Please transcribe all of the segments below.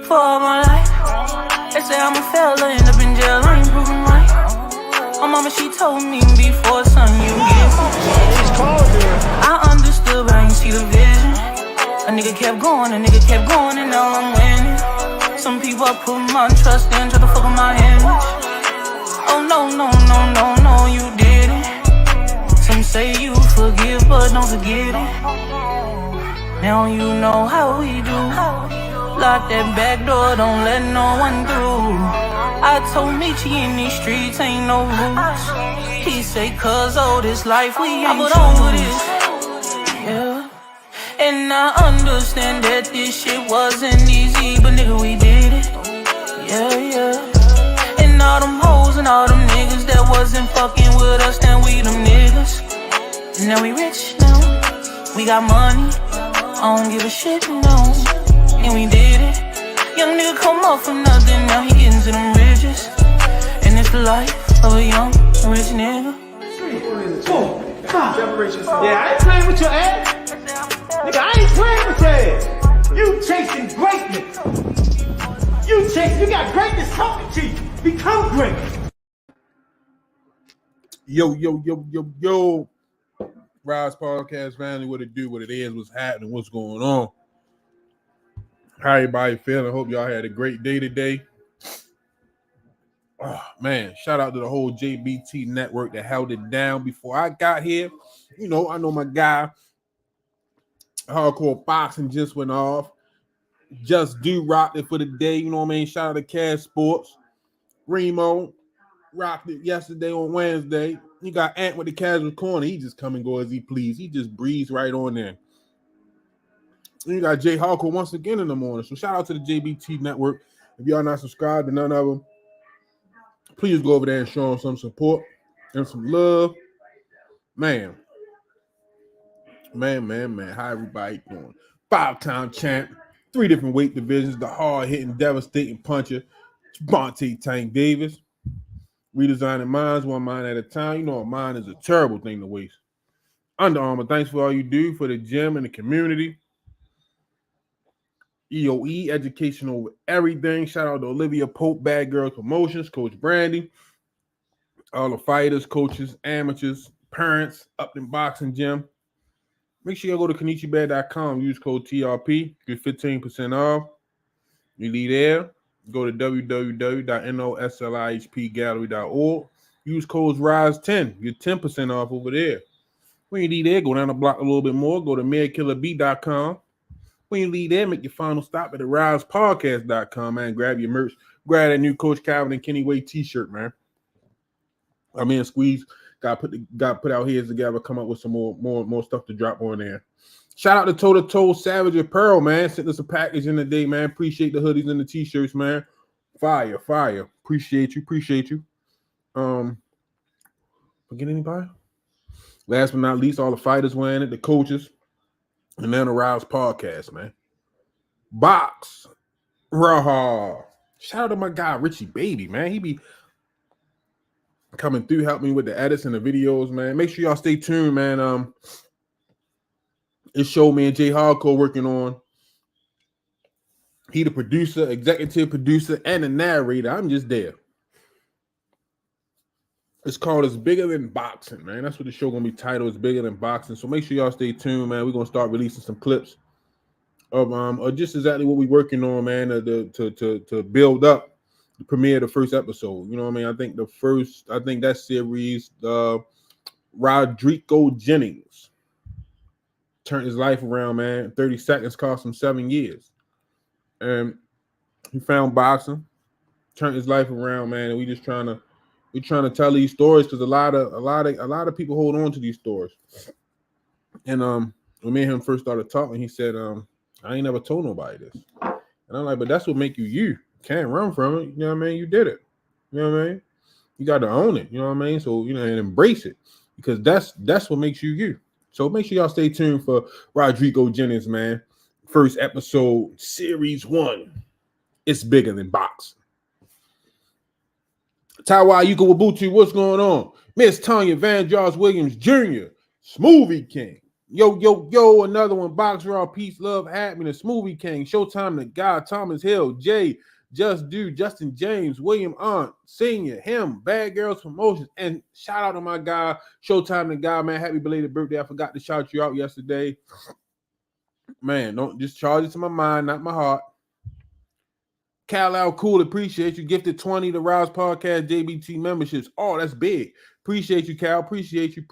for all my life. They say I'm a failure, end up in jail, I ain't proving right. My mama, she told me before, son, you get I understood, but I ain't see the vision. A nigga kept going, and now I'm winning. Some people I put my trust in, try to fuck with my image. Oh no, you didn't. Some say you forgive, but don't forget it. Now you know how we do. Lock that back door, don't let no one through. I told Michi in these streets ain't no rules. He say, cause all this life we ain't over this. Yeah. And I understand that this shit wasn't easy, but nigga, we did it. Yeah. And all them hoes and all them niggas that wasn't fucking with us, then we them niggas. And now we rich now. We got money. I don't give a shit, no. And we did it. Young nigga come up for nothing, now he getting to them riches. And it's the life of a young, rich nigga. Yeah, I ain't playing with your ass. Nigga, I ain't playing with your ass. You chasing greatness. You got greatness coming to you. Become great. Yo. Rize Podcast family, what it do, what it is, what's happening, what's going on. How everybody feeling? Hope y'all had a great day today. Oh, man, shout out to the whole JBT network that held it down before I got here. You know, I know my guy, Hardcore Boxing, just went off. Just do rocked it for the day. You know what I mean? Shout out to Cash Sports. Remo rocked it yesterday on Wednesday. You got Ant with the casual corner. He just come and go as he please. He just breezes right on there. And you got Jay Hawker once again in the morning. So shout out to the JBT network. If y'all not subscribed to none of them, please go over there and show them some support and some love. Man. How everybody doing? 5-time champ. 3 different weight divisions. The hard-hitting, devastating puncher, Javante Tank Davis. Redesigning minds, one mind at a time. You know, a mind is a terrible thing to waste. Under Armour, thanks for all you do for the gym and the community. EOE, education over everything. Shout out to Olivia Pope, Bad Girls Promotions, Coach Brandy, all the fighters, coaches, amateurs, parents, up in boxing gym. Make sure you go to KenichiBad.com. Use code TRP. Get 15% off. You leave there. Go to www.noslihpgallery.org. Use code RIZE10. Get 10% off over there. When you leave there, go down the block a little bit more. Go to MareKillerB.com. When you leave there, make your final stop at the RizePodcast.com, man. Grab your merch. Grab that new Coach Calvin and Kenny Way t-shirt, man. I mean, Squeeze got put out here together, come up with some more stuff to drop on there. Shout out to Toe to Toe Savage Apparel, man. Sent us a package in the day, man. Appreciate the hoodies and the t-shirts, man. Fire. Appreciate you. Forget anybody? Last but not least, all the fighters wearing it, the coaches, and then the Rize Podcast, man. Box. Raw. Shout out to my guy, Richie Baby, man. He be coming through, help me with the edits and the videos, man. Make sure y'all stay tuned, man. It showed me and Jay Hardcore working on. He the producer, executive producer, and the narrator. I'm just there. It's called It's Bigger Than Boxing, man. That's what the show gonna be titled. It's Bigger Than Boxing. So make sure y'all stay tuned, man. We're gonna start releasing some clips of just exactly what we're working on, man, to build up the premiere of the first episode. You know what I mean? I think that series, Rodrigo Jennings turned his life around, man. 30 seconds cost him 7 years. And he found boxing, turned his life around, man. And we're trying to tell these stories because a lot of people hold on to these stories. And when me and him first started talking, he said, I ain't never told nobody this. And I'm like, but that's what make you you. Can't run from it. You know what I mean? You did it. You know what I mean? You got to own it. You know what I mean? So, you know, and embrace it because that's what makes you you. So make sure y'all stay tuned for Rodrigo Jennings, man. First episode, series 1. It's Bigger Than Boxing. Taiwa Yuka Wabuchi, what's going on? Miss Tanya Van Joss Williams Jr., Smoothie King, Yo, another one. Box Raw, Peace, Love, Happiness, Smoothie King, Showtime, The Guy, Thomas Hill, Jay, Just Do, Justin James, William Aunt, Senior, him, Bad Girls Promotions, and shout out to my guy, Showtime, The Guy, man. Happy belated birthday. I forgot to shout you out yesterday. Man, don't just charge it to my mind, not my heart. Cal Al Cool, appreciate you. Gifted 20 to Rize Podcast JBT memberships. Oh, that's big. Appreciate you, Cal. Appreciate you.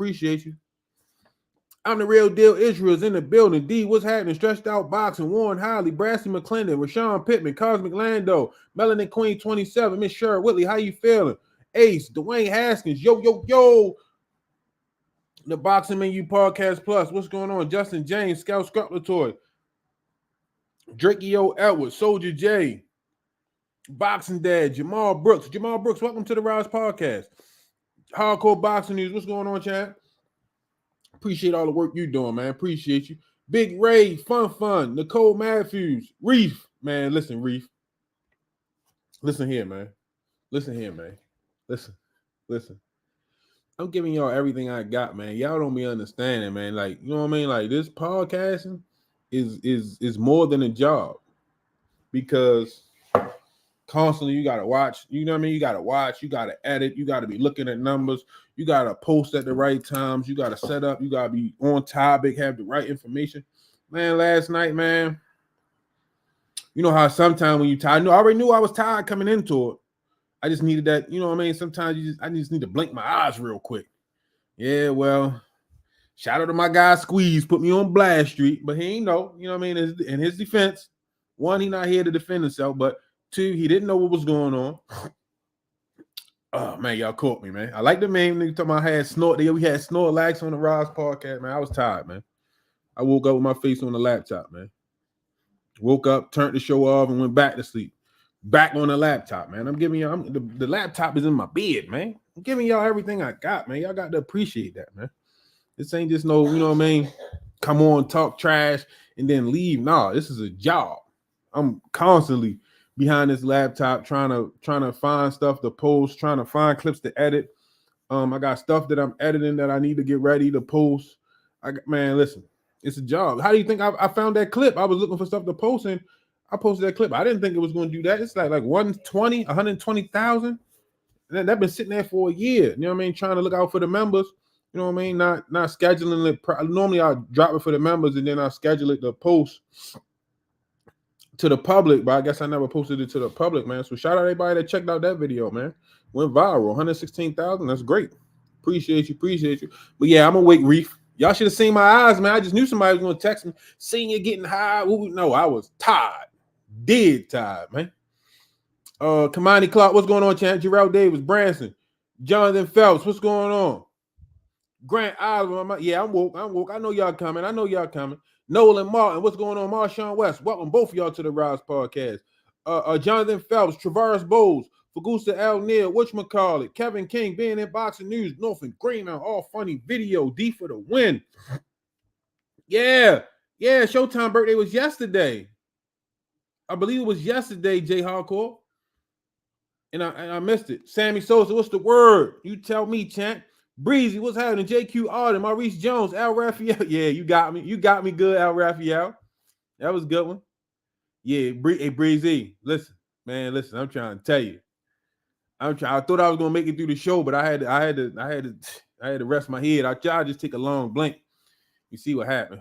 I'm the real deal. Israel's in the building. D, what's happening? Stretched Out Boxing, Warren Holly, Brassy McClendon, Rashawn Pittman, Cosmic Lando, Melanin Queen 27, Miss Sherry Whitley, how you feeling? Ace, Dwayne Haskins, yo. The Boxing Menu Podcast Plus, what's going on? Justin James, Scout Scrupulatory, Drakey O. Edwards, Soldier J, Boxing Dad, Jamal Brooks, welcome to the Rize Podcast. Hardcore Boxing News, what's going on, Chad? Appreciate all the work you're doing, man. Appreciate you. Big Ray, Fun, Nicole Matthews, Reef. Man, listen, Reef. Listen here, man. Listen. I'm giving y'all everything I got, man. Y'all don't be understanding, man. Like, you know what I mean? Like, this podcasting is more than a job. Because constantly you gotta watch, you know what I mean? You gotta watch, you gotta edit, you gotta be looking at numbers, you gotta post at the right times, you gotta set up, you gotta be on topic, have the right information. Man, last night, man, you know how sometimes when you tired, I already knew I was tired coming into it. I just needed that, you know what I mean? Sometimes I just need to blink my eyes real quick. Yeah, well, shout out to my guy Squeeze, put me on Blast Street, but he ain't know, you know what I mean? In his defense, one, he not here to defend himself, but two, he didn't know what was going on. Oh, man, y'all caught me, man. I like the meme. Nigga talking about I had we had Snorlax on the Rize Podcast, man. I was tired, man. I woke up with my face on the laptop, man. Woke up, turned the show off, and went back to sleep. Back on the laptop, man. I'm giving y'all, the laptop is in my bed, man. I'm giving y'all everything I got, man. Y'all got to appreciate that, man. This ain't just no, you know what I mean? Come on, talk trash, and then leave. Nah, this is a job. I'm constantly behind this laptop trying to find stuff to post, trying to find clips to edit. I got stuff that I'm editing that I need to get ready to post. Man, listen, it's a job. How do you think I found that clip? I was looking for stuff to post and I posted that clip. I didn't think it was going to do that. It's like 120,000. And that's been sitting there for a year. You know what I mean? Trying to look out for the members. You know what I mean? Not scheduling it. Normally I drop it for the members and then I schedule it to post to the public, but I guess I never posted it to the public, man. So shout out everybody that checked out that video, man. Went viral, 116,000. That's great. Appreciate you. But yeah, I'm awake, Reef. Y'all should have seen my eyes, man. I just knew somebody was going to text me, seeing you getting high. No, I was tired. Dead tired, man. Kamani Clark, what's going on, champ? Jarrell Davis, Branson, Jonathan Phelps, what's going on? Grant Oliver, yeah, I'm woke. I know y'all coming. Nolan Martin, what's going on? Marshawn West, welcome both of y'all to the Rize Podcast. Jonathan Phelps, Travaris Bowles, Fagusta L. Neal, whatchamacallit, Kevin King, being in Boxing News, Norfolk Greenmount, all funny video, D for the win. Yeah, Showtime birthday was yesterday. I believe it was yesterday, Jay Hardcore. And I missed it. Sammy Sosa, what's the word? You tell me, champ. Breezy, what's happening? JQ Arden, Maurice Jones, Al Raphael. Yeah, you got me. You got me good, Al Raphael. That was a good one. Yeah, hey, Breezy, listen, I'm trying to tell you. I thought I was gonna make it through the show, but I had to rest my head. I tried to just take a long blink. You see what happened.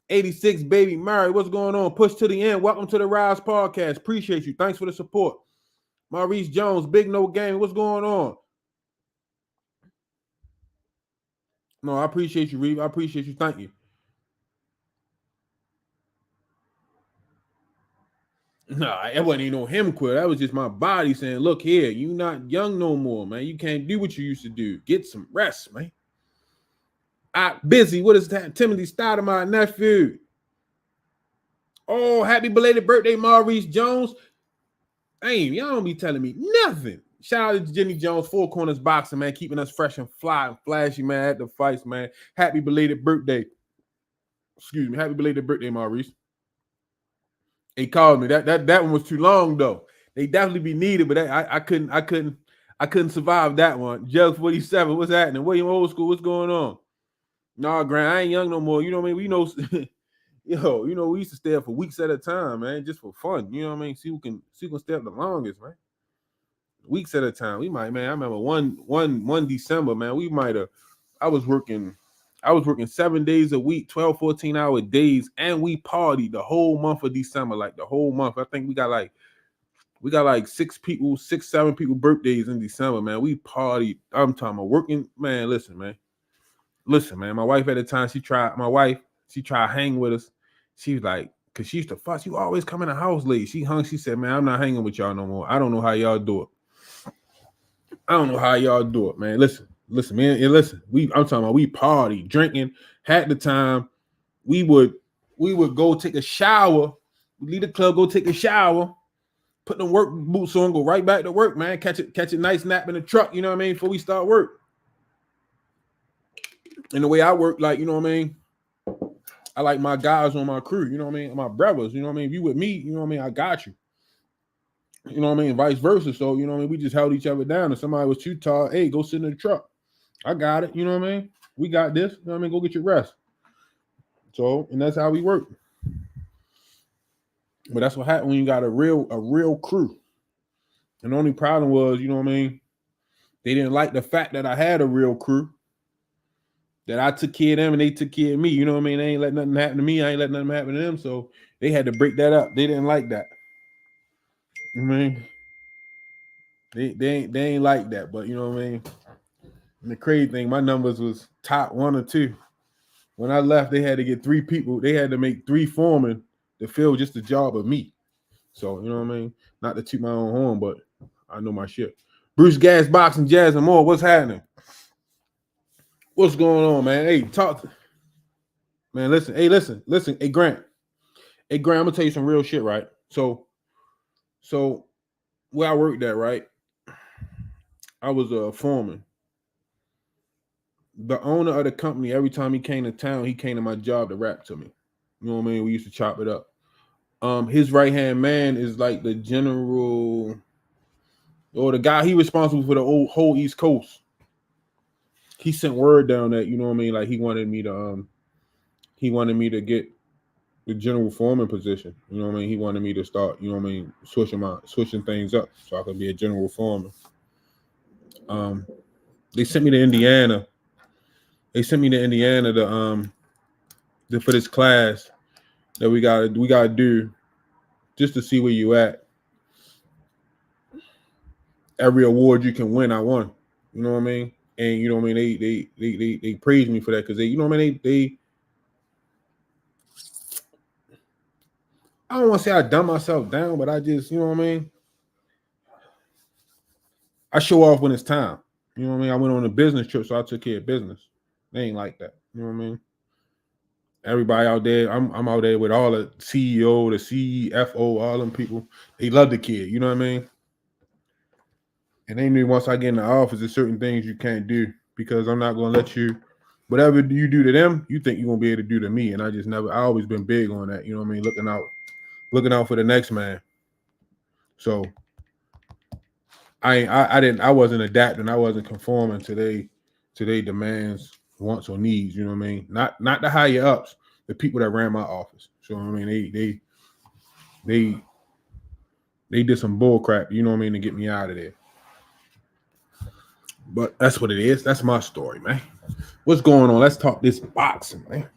86 baby Mary, what's going on? Push to the end. Welcome to the Rize Podcast. Appreciate you. Thanks for the support. Maurice Jones, Big No Game. What's going on? No, I appreciate you, Reeve. I appreciate you. Thank you. Nah, it wasn't even no him quit. That was just my body saying, look here, you not young no more, man. You can't do what you used to do. Get some rest, man. Busy. What is that? Timothy Stoudemire, nephew. Oh, happy belated birthday, Maurice Jones. Hey, y'all don't be telling me nothing. Shout out to Jenny Jones, Four Corners Boxing, man, keeping us fresh and fly and flashy, man, at the fights, man. Happy belated birthday. Excuse me. Happy belated birthday, Maurice. He called me. That one was too long, though. They definitely be needed, but I couldn't survive that one. Jug 47, what's happening? William Old School, what's going on? Nah, Grant, I ain't young no more. You know what I mean? We know, we used to stay up for weeks at a time, man, just for fun. You know what I mean? See who can stay up the longest, man. Weeks at a time. We might, man. I remember one December, man. We might have. I was working 7 days a week, 12, 14-hour days, and we partied the whole month of December, like the whole month. I think we got like 6, 7 people birthdays in December, man. We partied. I'm talking about working, man. Listen, man. My wife at the time, she tried hang with us. She was like, cause she used to fuss, you always come in the house late. She said, man, I'm not hanging with y'all no more. I don't know how y'all do it. Man. Listen, man, and listen. I'm talking about we party, drinking, had the time. We would go take a shower, leave the club, go take a shower, put them work boots on, go right back to work, man. Catch a nice nap in the truck, you know what I mean, before we start work. And the way I work, like, you know what I mean, I like my guys on my crew, you know what I mean, my brothers, you know what I mean. If you with me, you know what I mean, I got you. You know what I mean, vice versa. So, you know what I mean, we just held each other down. If somebody was too tired, hey, go sit in the truck. I got it, you know what I mean? We got this, you know what I mean? Go get your rest. So, and that's how we work. But that's what happened when you got a real crew. And the only problem was, you know what I mean, they didn't like the fact that I had a real crew, that I took care of them and they took care of me. You know what I mean? They ain't let nothing happen to me. I ain't let nothing happen to them. So they had to break that up. They didn't like that. You know what I mean? They ain't like that. But you know what I mean? And the crazy thing, my numbers was top 1 or 2. When I left, they had to get 3 people. They had to make 3 foremen to fill just the job of me. So, you know what I mean? Not to toot my own horn, but I know my shit. Bruce Gas, Boxing, Jazz, and more. What's happening? What's going on, man? Hey, talk. Man, listen. Hey, listen. Hey, Grant. I'm gonna tell you some real shit, right? So where I worked at, right? I was a foreman. The owner of the company, every time he came to town, he came to my job to rap to me. You know what I mean? We used to chop it up. His right-hand man is like the general, or the guy, he responsible for the whole East Coast. He sent word down that, you know what I mean, like he wanted me to get the general foreman position. You know what I mean? He wanted me to start, you know what I mean, switching things up so I could be a general foreman. They sent me to Indiana. For this class that we gotta do just to see where you at. Every award you can win, I won. You know what I mean? And you know what I mean? They praised me for that because they, you know what I mean? I don't want to say I dumb myself down, but I just, you know what I mean? I show off when it's time. You know what I mean? I went on a business trip, so I took care of business. They ain't like that. You know what I mean? Everybody out there, I'm out there with all the CEO, the CFO, all them people. They love the kid. You know what I mean? And they knew once I get in the office, there's certain things you can't do because I'm not going to let you, whatever you do to them, you think you're going to be able to do to me. And I always been big on that. You know what I mean? Looking out for the next man. So I wasn't adapting. I wasn't conforming to their demands, wants, or needs. You know what I mean? Not the higher ups, the people that ran my office. So I mean, they did some bull crap. You know what I mean, to get me out of there. But that's what it is. That's my story, man. What's going on? Let's talk this boxing, man.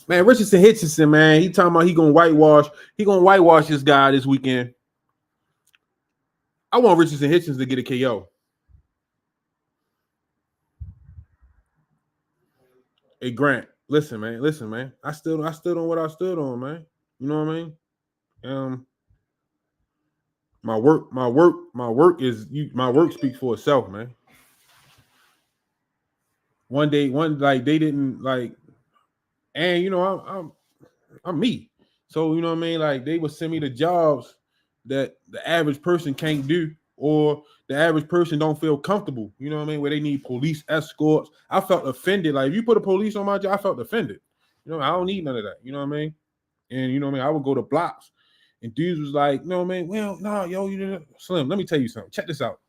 Man, Richardson Hitchens, man, he talking about he gonna whitewash this guy this weekend. I want Richardson Hitchens to get a KO. Hey Grant, listen, man. I stood on what I stood on, man. You know what I mean? My work speaks for itself, man. They didn't like, and you know, I'm me. So you know what I mean? Like they would send me the jobs that the average person can't do, or the average person don't feel comfortable. You know what I mean? Where they need police escorts. I felt offended. Like if you put a police on my job, I felt offended. You know, I don't need none of that. You know what I mean? And you know what I mean? I would go to blocks, and dudes was like, "No, man, well, no, yo, you didn't." Slim, let me tell you something. Check this out.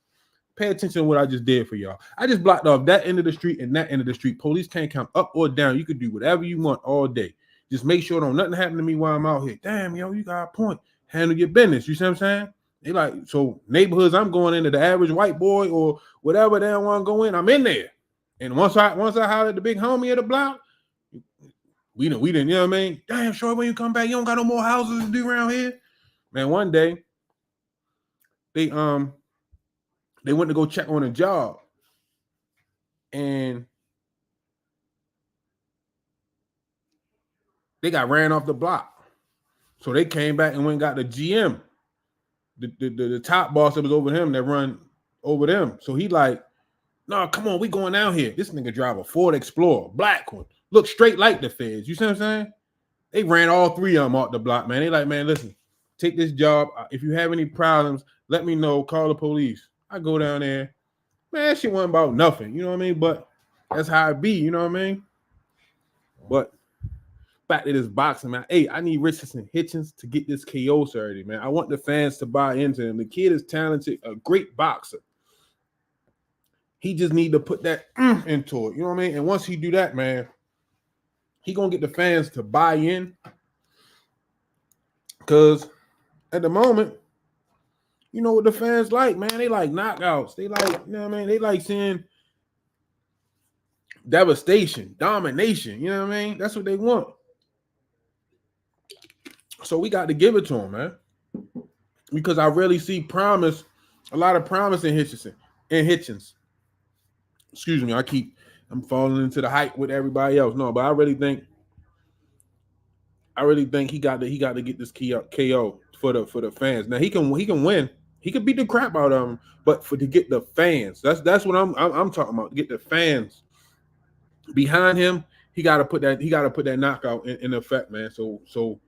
Pay attention to what I just did for y'all. I just blocked off that end of the street and that end of the street. Police can't come up or down. You can do whatever you want all day. Just make sure don't nothing happen to me while I'm out here. Damn, yo, you got a point. Handle your business. You see what I'm saying? They like, so neighborhoods I'm going into, the average white boy or whatever they don't want to go in, I'm in there. And once I hollered at the big homie at the block, we didn't, you know what I mean? Damn, sure, when you come back, you don't got no more houses to do around here. Man, one day, they went to go check on a job. And they got ran off the block. So they came back and went and got the GM, the top boss that was over him that run over them. So he like, no, come on, we going down here. This nigga drive a Ford Explorer, black one. Look straight like the feds. You see what I'm saying? They ran all three of them off the block, man. They like, man, listen, take this job. If you have any problems, let me know. Call the police. I go down there. Man, shit wasn't about nothing. You know what I mean? But that's how it be. You know what I mean? But back to this boxing, man. Hey, I need Richardson Hitchens to get this KO Saturday, man. I want the fans to buy into him. The kid is talented, a great boxer. He just need to put that into it. You know what I mean? And once he do that, man, he gonna get the fans to buy in. Because at the moment, you know what the fans like, man. They like knockouts. They like, you know what I mean? They like seeing devastation, domination. You know what I mean? That's what they want. So we got to give it to him, man. Because I really see promise, a lot of promise in Hitchens. Excuse me, I'm falling into the hype with everybody else. No, but I really think he got to get this KO for the fans. Now he can win. He could beat the crap out of him, but to get the fans, that's what I'm talking about. To get the fans behind him, he got to put that knockout in effect, man. So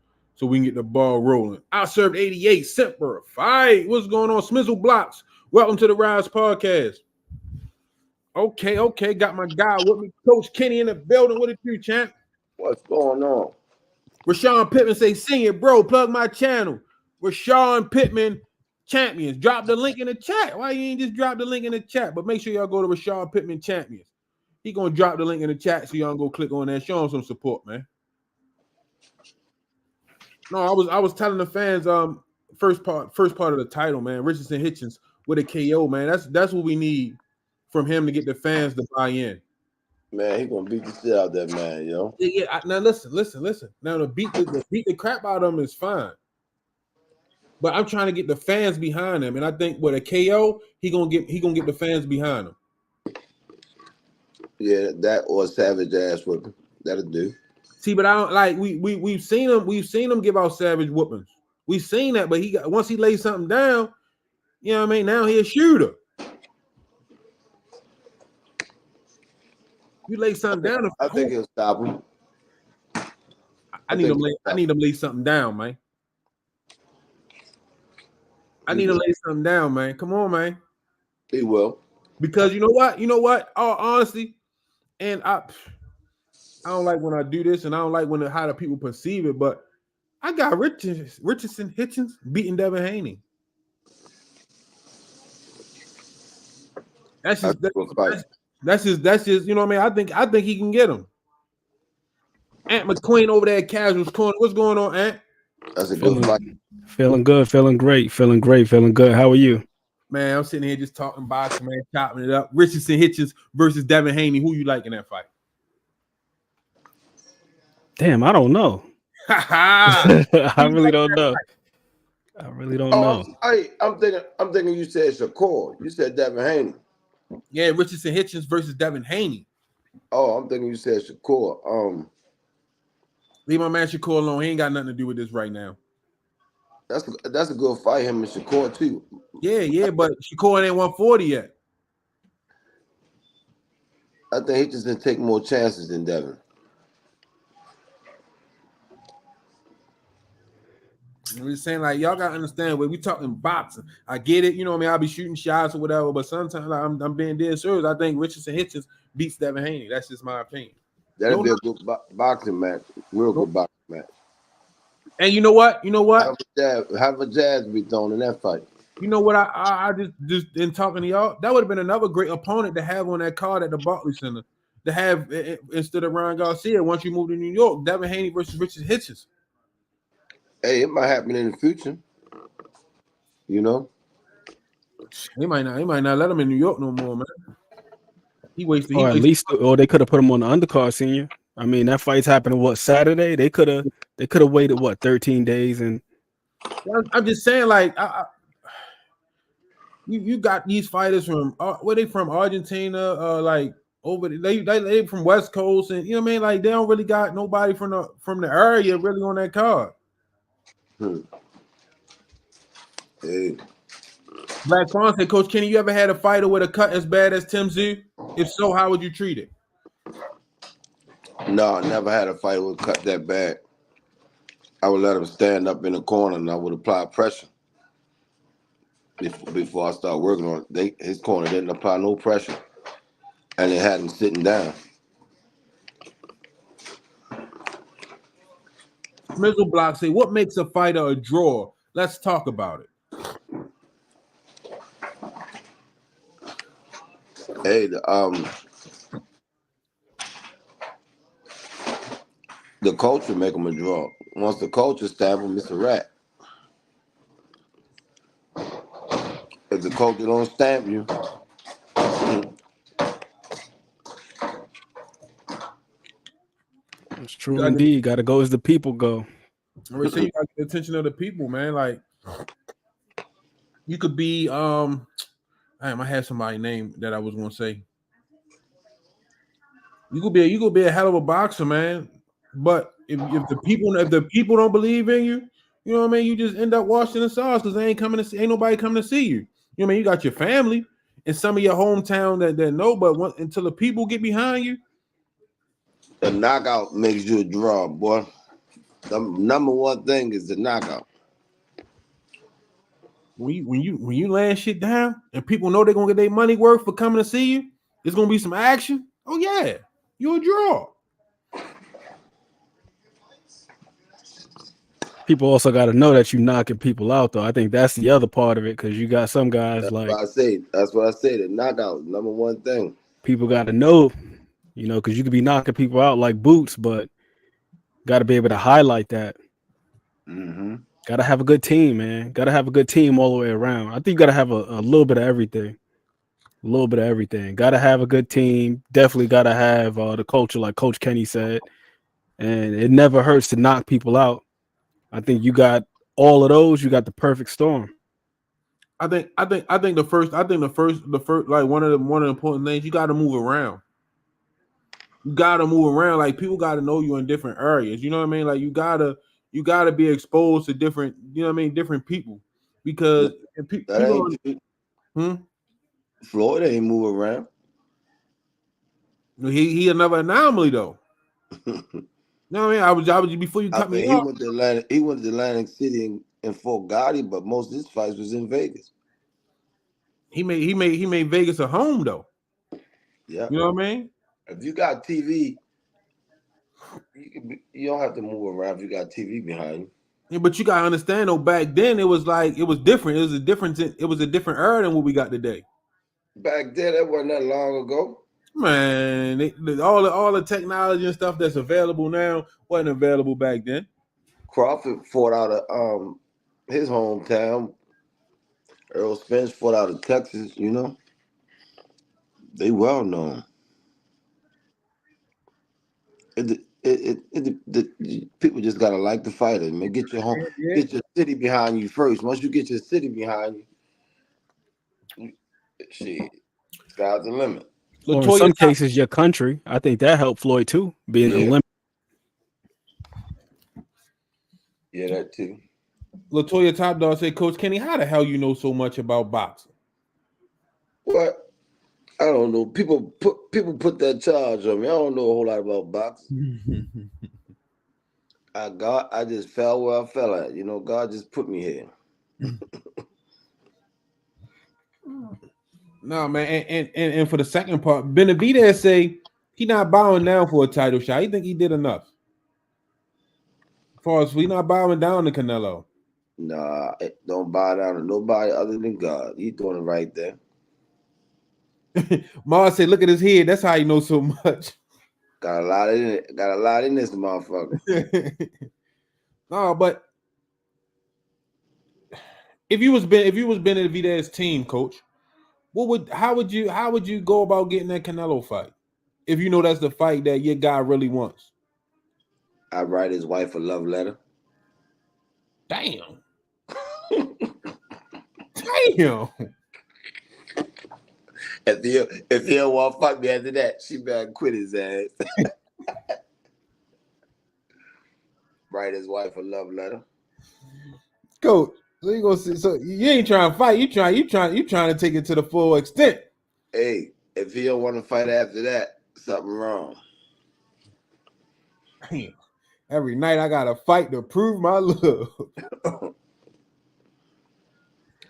we can get the ball rolling. I served 88 Semper. Fight. What's going on? Smizzle Blocks. Welcome to the Rize Podcast. Okay. Got my guy with me, Coach Kenny in the building. What it do, champ? What's going on? Rashawn Pittman say, sing it, bro. Plug my channel. Rashawn Pittman Champions. Drop the link in the chat. Why you ain't just drop the link in the chat? But make sure y'all go to Rashawn Pittman Champions. He gonna drop the link in the chat so y'all go click on that. Show him some support, man. No, I was telling the fans, first part of the title, man. Richardson Hitchens with a KO, man. That's what we need from him to get the fans to buy in. Man, he gonna beat the shit out of that man, yo. Yeah. Now listen. Now to beat the crap out of him is fine, but I'm trying to get the fans behind him, and I think with a KO, he gonna get the fans behind him. Yeah, that or a savage ass whipping. That'll do. See, but I don't like we've seen him give out savage whoopings. We've seen that, but once he lays something down, you know what I mean? Now he a shooter. You lay something down. I think he'll stop him. I need him to lay something down, man. I need to lay something down, man. Come on, man. He will. Because you know what? All honesty, and I don't like when I do this, and I don't like how the people perceive it, but I got Richardson Hitchens beating Devin Haney. That's just you know what I mean. I think he can get him. Ant McQueen over there at Casuals Corner. What's going on, Ant? That's a good fight. Feeling good, feeling great. How are you? Man, I'm sitting here just talking boxing, man, chopping it up. Richardson Hitchens versus Devin Haney. Who you like in that fight? Damn, I don't know. I really don't know. know. I'm thinking you said Shakur. You said Devin Haney. Yeah, Richardson Hitchens versus Devin Haney. Oh, I'm thinking you said Shakur. Leave my man Shakur alone. He ain't got nothing to do with this right now. That's a good fight, him and Shakur too. Yeah, but Shakur ain't 140 yet. I think Hitchens can take more chances than Devin. I'm just saying, like, y'all gotta understand when we talking boxing. I get it, you know what I mean? I'll be shooting shots or whatever, but sometimes I'm being dead serious. I think Richardson Hitchens beats Devin Haney. That's just my opinion. That'll be a good boxing match. Real good boxing match. And you know what? Have a jazz be thrown in that fight. You know what? I just in talking to y'all, that would have been another great opponent to have on that card at the Barclays Center. To have instead of Ryan Garcia, once you move to New York, Devin Haney versus Richard Hitchens. Hey, it might happen in the future. You know, He might not let him in New York no more, man. Or at least, or they could have put him on the undercard, senior. I mean, that fight's happening what, Saturday? They could have waited what, 13 days, and I'm just saying, like, you got these fighters from where they from? Argentina, like over they from West Coast, and you know what I mean. Like they don't really got nobody from the area really on that card. Hey. Black Quan said, Coach Kenny, you ever had a fighter with a cut as bad as Tim Z? If so, how would you treat it? No, I never had a fighter with a cut that bad. I would let him stand up in the corner, and I would apply pressure. Before I start working on it, his corner didn't apply no pressure, and they had him sitting down. Mizzle Block say, what makes a fighter a draw? Let's talk about it. Hey, the coach will make him a draw. Once the coach is stamp him, it's a wrap. If the coach don't stamp you, it's true indeed. Got to go as the people go. I always say you got to get the attention of the people, man. Like you could be I had somebody's name that I was gonna say. You could be a hell of a boxer, man. But if the people don't believe in you, you know what I mean. You just end up washing the sauce because ain't nobody coming to see you. You know what I mean. You got your family and some of your hometown that know, but until the people get behind you, the knockout makes you a draw, boy. The number one thing is the knockout. When you land shit down and people know they're gonna get their money worth for coming to see you, there's gonna be some action. Oh yeah, you're a draw. People also got to know that you're knocking people out, though. I think that's the other part of it because you got some guys That's what I say. The knockout, number one thing. People got to know, you know, because you could be knocking people out like boots, but got to be able to highlight that. Mm-hmm. Got to have a good team, man. Got to have a good team all the way around. I think you got to have a little bit of everything. A little bit of everything. Got to have a good team. Definitely got to have the culture, like Coach Kenny said. And it never hurts to knock people out. I think you got all of those. You got the perfect storm. I think the first like one of the important things, you got to move around. You got to move around. Like people got to know you in different areas. You know what I mean? Like you gotta be exposed to different, you know what I mean, different people because Floyd ain't move around. He another anomaly though. You know what I mean? I was before you cut me off. He went to Atlantic City and Fort Gotti, but most of his fights was in Vegas. He made Vegas a home though. Yeah, you know what I mean. If you got TV, you don't have to move around if you got TV behind you. Yeah, but you gotta understand though. Back then, it was different. It was a different era than what we got today. Back then, that wasn't that long ago. Man, all the technology and stuff that's available now wasn't available back then. Crawford fought out of his hometown. Errol Spence fought out of Texas. You know, they well known. The people just gotta like the fighter, man. Get your city behind you first. Once you get your city behind you, shit, sky's the limit. Or in some cases, your country. I think that helped Floyd too, being an Olympic. Yeah, that too. Latoya Top Dog said, Coach Kenny, how the hell you know so much about boxing? What? I don't know. People put that charge on me. I don't know a whole lot about boxing. I just fell where I fell at. You know, God just put me here. No, man, and for the second part, Benevidez say he not bowing down for a title shot. He think he did enough. As far as he not bowing down to Canelo. Nah, don't bow down to nobody other than God. He's doing it right there. Mars said, "Look at his head. That's how he knows so much." Got a lot in it. Got a lot in this motherfucker. No, but if you was Benevidez's team, coach, how would you go about getting that Canelo fight? If you know that's the fight that your guy really wants. I write his wife a love letter. Damn. Damn. If he don't want to fuck me after that, she better quit his ass. Write his wife a love letter. Coach, so you gonna see? So you ain't trying to fight. You trying to take it to the full extent. Hey, if he don't want to fight after that, something wrong. Damn. Every night I gotta fight to prove my love.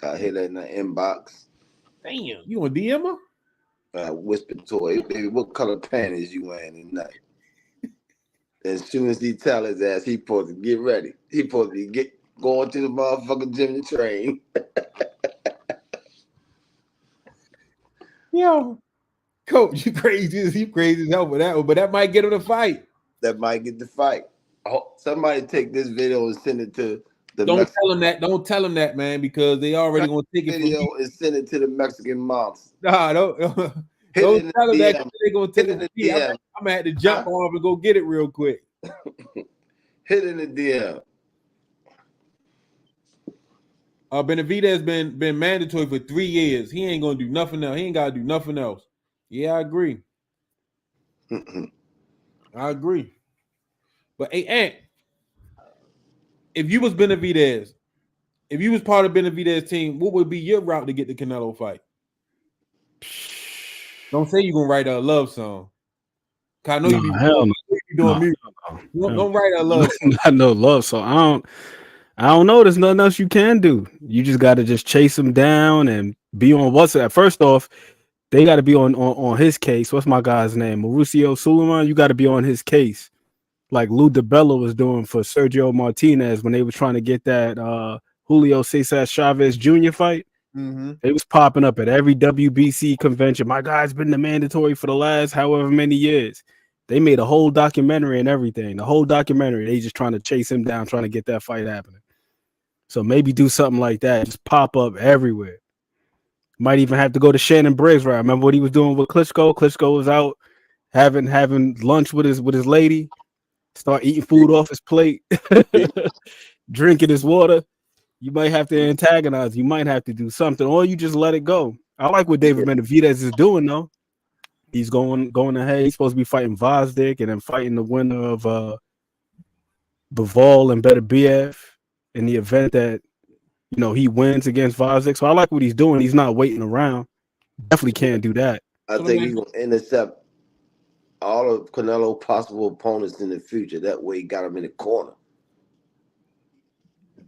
I hit her in the inbox. Damn, you want DM her? I whispered to her, "Hey, baby, what color panties you wearing tonight?" As soon as he tell his ass, he supposed to get ready. He supposed to be going to the motherfucking gym to train. Yo, coach, you crazy as hell for that one, but that might get him to fight. That might get the fight. Somebody take this video and send it to the Don't tell him that. Don't tell him that, man, because they already gonna take it video from you. and send it to the Mexican moms. Nah, don't tell him that, 'cause they gonna take it to me. I'm gonna have to jump off and go get it real quick. Hit in the DM. Benevidez been mandatory for 3 years. He ain't gonna do nothing else. He ain't gotta do nothing else. Yeah, I agree. I agree. But hey, Ant, if you was Benevidez, if you was part of Benevidez's team, what would be your route to get the Canelo fight? Don't say you're gonna write a love song. I know you be doing music. Don't write a love song. Not no love song. I don't know. There's nothing else you can do. You just got to just chase him down and be on WhatsApp. First off, they got to be on his case. What's my guy's name? Mauricio Suleiman. You got to be on his case, like Lou DiBella was doing for Sergio Martinez when they were trying to get that Julio Cesar Chavez Jr. fight. Mm-hmm. They was popping up at every WBC convention. My guy's been the mandatory for the last however many years. They made a whole documentary and everything. The whole documentary, they just trying to chase him down, trying to get that fight happening. So maybe do something like that. Just pop up everywhere. Might even have to go to Shannon Briggs, right? Remember what he was doing with Klitschko? Klitschko was out having lunch with his lady, start eating food off his plate, drinking his water. You might have to antagonize. You might have to do something, or you just let it go. I like what David Benevidez is doing, though. He's going ahead. He's supposed to be fighting Vazdik and then fighting the winner of Bivol and Beterbiev in the event that he wins against Vazdik. So I like what he's doing. He's not waiting around. Definitely can't do that. I think he's gonna intercept all of Canelo possible opponents in the future. That way, he got him in the corner.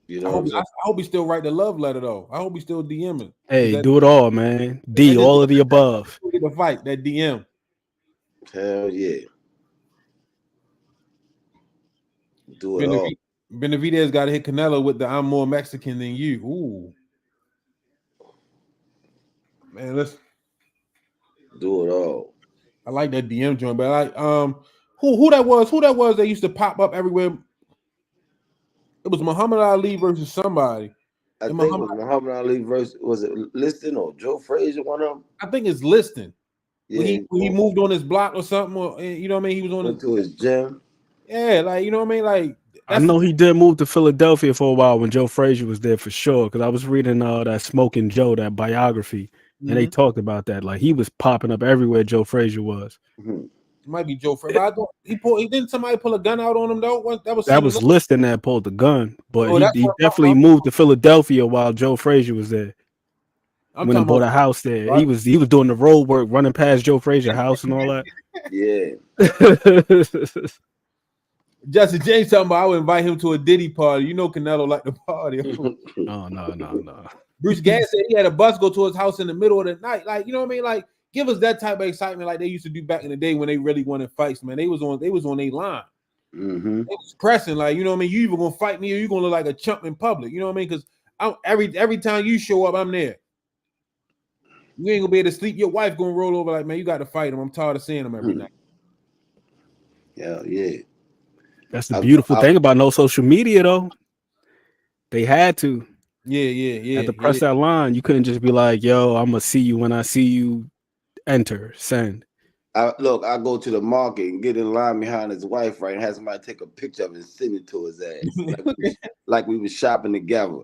You know, I hope he still write the love letter though. I hope he still DMing. Hey, do it all, man. D, all of the above. Get the fight, that DM. Hell yeah. Do it all. Benevidez got to hit Canelo with the "I'm more Mexican than you." Ooh, man, let's do it all. I like that DM joint, but I like who that was? Who that was that used to pop up everywhere? It was Muhammad Ali versus somebody. I think it was Muhammad Ali versus, was it Liston or Joe Frazier, one of them? I think it's Liston. Yeah, when he moved on his block or something, or you know what I mean? He was on to his gym. Yeah, like you know what I mean? Like I know he did move to Philadelphia for a while when Joe Frazier was there for sure. Because I was reading that Smoking Joe, that biography, and they talked about that. Like he was popping up everywhere Joe Frazier was. Mm-hmm. It might be Joe Frazier. He didn't somebody pull a gun out on him though? That was Liston that pulled the gun, but he definitely moved to Philadelphia while Joe Frazier was there. When he bought a house there, right? He was doing the road work, running past Joe Frazier's house and all that. Yeah. Justin James talking about I would invite him to a Diddy party. You know Canelo like the party. Oh, no. Bruce Gass said he had a bus go to his house in the middle of the night. Like, you know what I mean? Like, give us that type of excitement like they used to do back in the day when they really wanted fights, man. They was on their line. Mm-hmm. It was pressing, like, you know what I mean? You either gonna fight me or you gonna look like a chump in public. You know what I mean? Because every time you show up, I'm there. You ain't gonna be able to sleep. Your wife gonna roll over like, man, you got to fight him. I'm tired of seeing him every night. Yeah. That's the beautiful thing about no social media, though. They had to. Yeah. Had to press that line. You couldn't just be like, yo, I'm gonna see you when I see you. Enter, send. I go to the market and get in line behind his wife, right, and have somebody take a picture of it and send it to his ass. Like we was shopping together.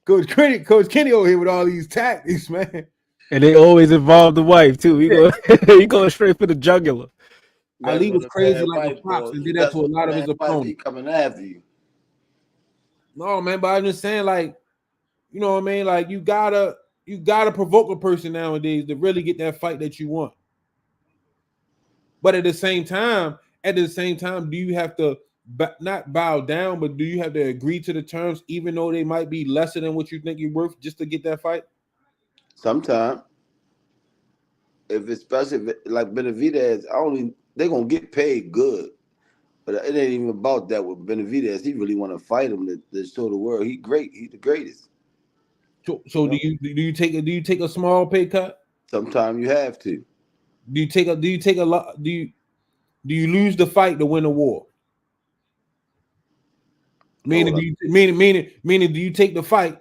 Coach Kenny over here with all these tactics, man. And they always involve the wife too. He go straight for the jugular. Ali was crazy like a fox and did that to a lot of his opponents. Coming after you. No, man, but I'm just saying, like, you know what I mean? Like, you gotta provoke a person nowadays to really get that fight that you want. But at the same time, do you have to not bow down, but do you have to agree to the terms, even though they might be lesser than what you think you're worth, just to get that fight? Sometimes, especially like Benevidez, they're gonna get paid good, but it ain't even about that with Benevidez. He really want to fight him to show the world he's great. He's the greatest. So do you take a small pay cut? Sometimes you have to. Do you lose the fight to win a war? Meaning, do you take the fight?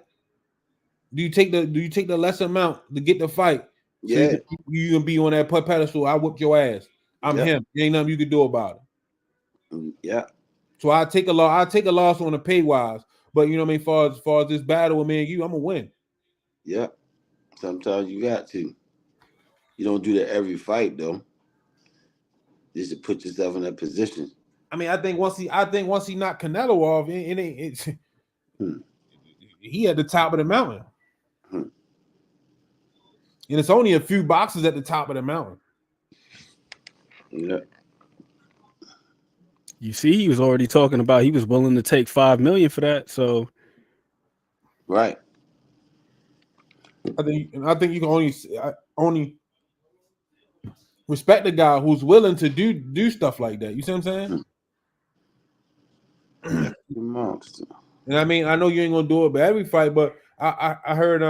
Do you take the less amount to get the fight? Yeah, so you can be on that pedestal. I whipped your ass. I'm him. There ain't nothing you can do about it. Yeah. So I take a loss on the pay wise, but you know what I mean. As far as this battle with me and you, I'm gonna win. Yeah. Sometimes you got to. You don't do that every fight though. Just to put yourself in that position. I mean, I think once he knocked Canelo off, he at the top of the mountain. And it's only a few boxes at the top of the mountain. Yeah. You see, he was already talking about he was willing to take $5 million for that. So, right. I think you can only respect the guy who's willing to do stuff like that. You see what I'm saying? Monster. And I mean, I know you ain't gonna do it by every fight, but I heard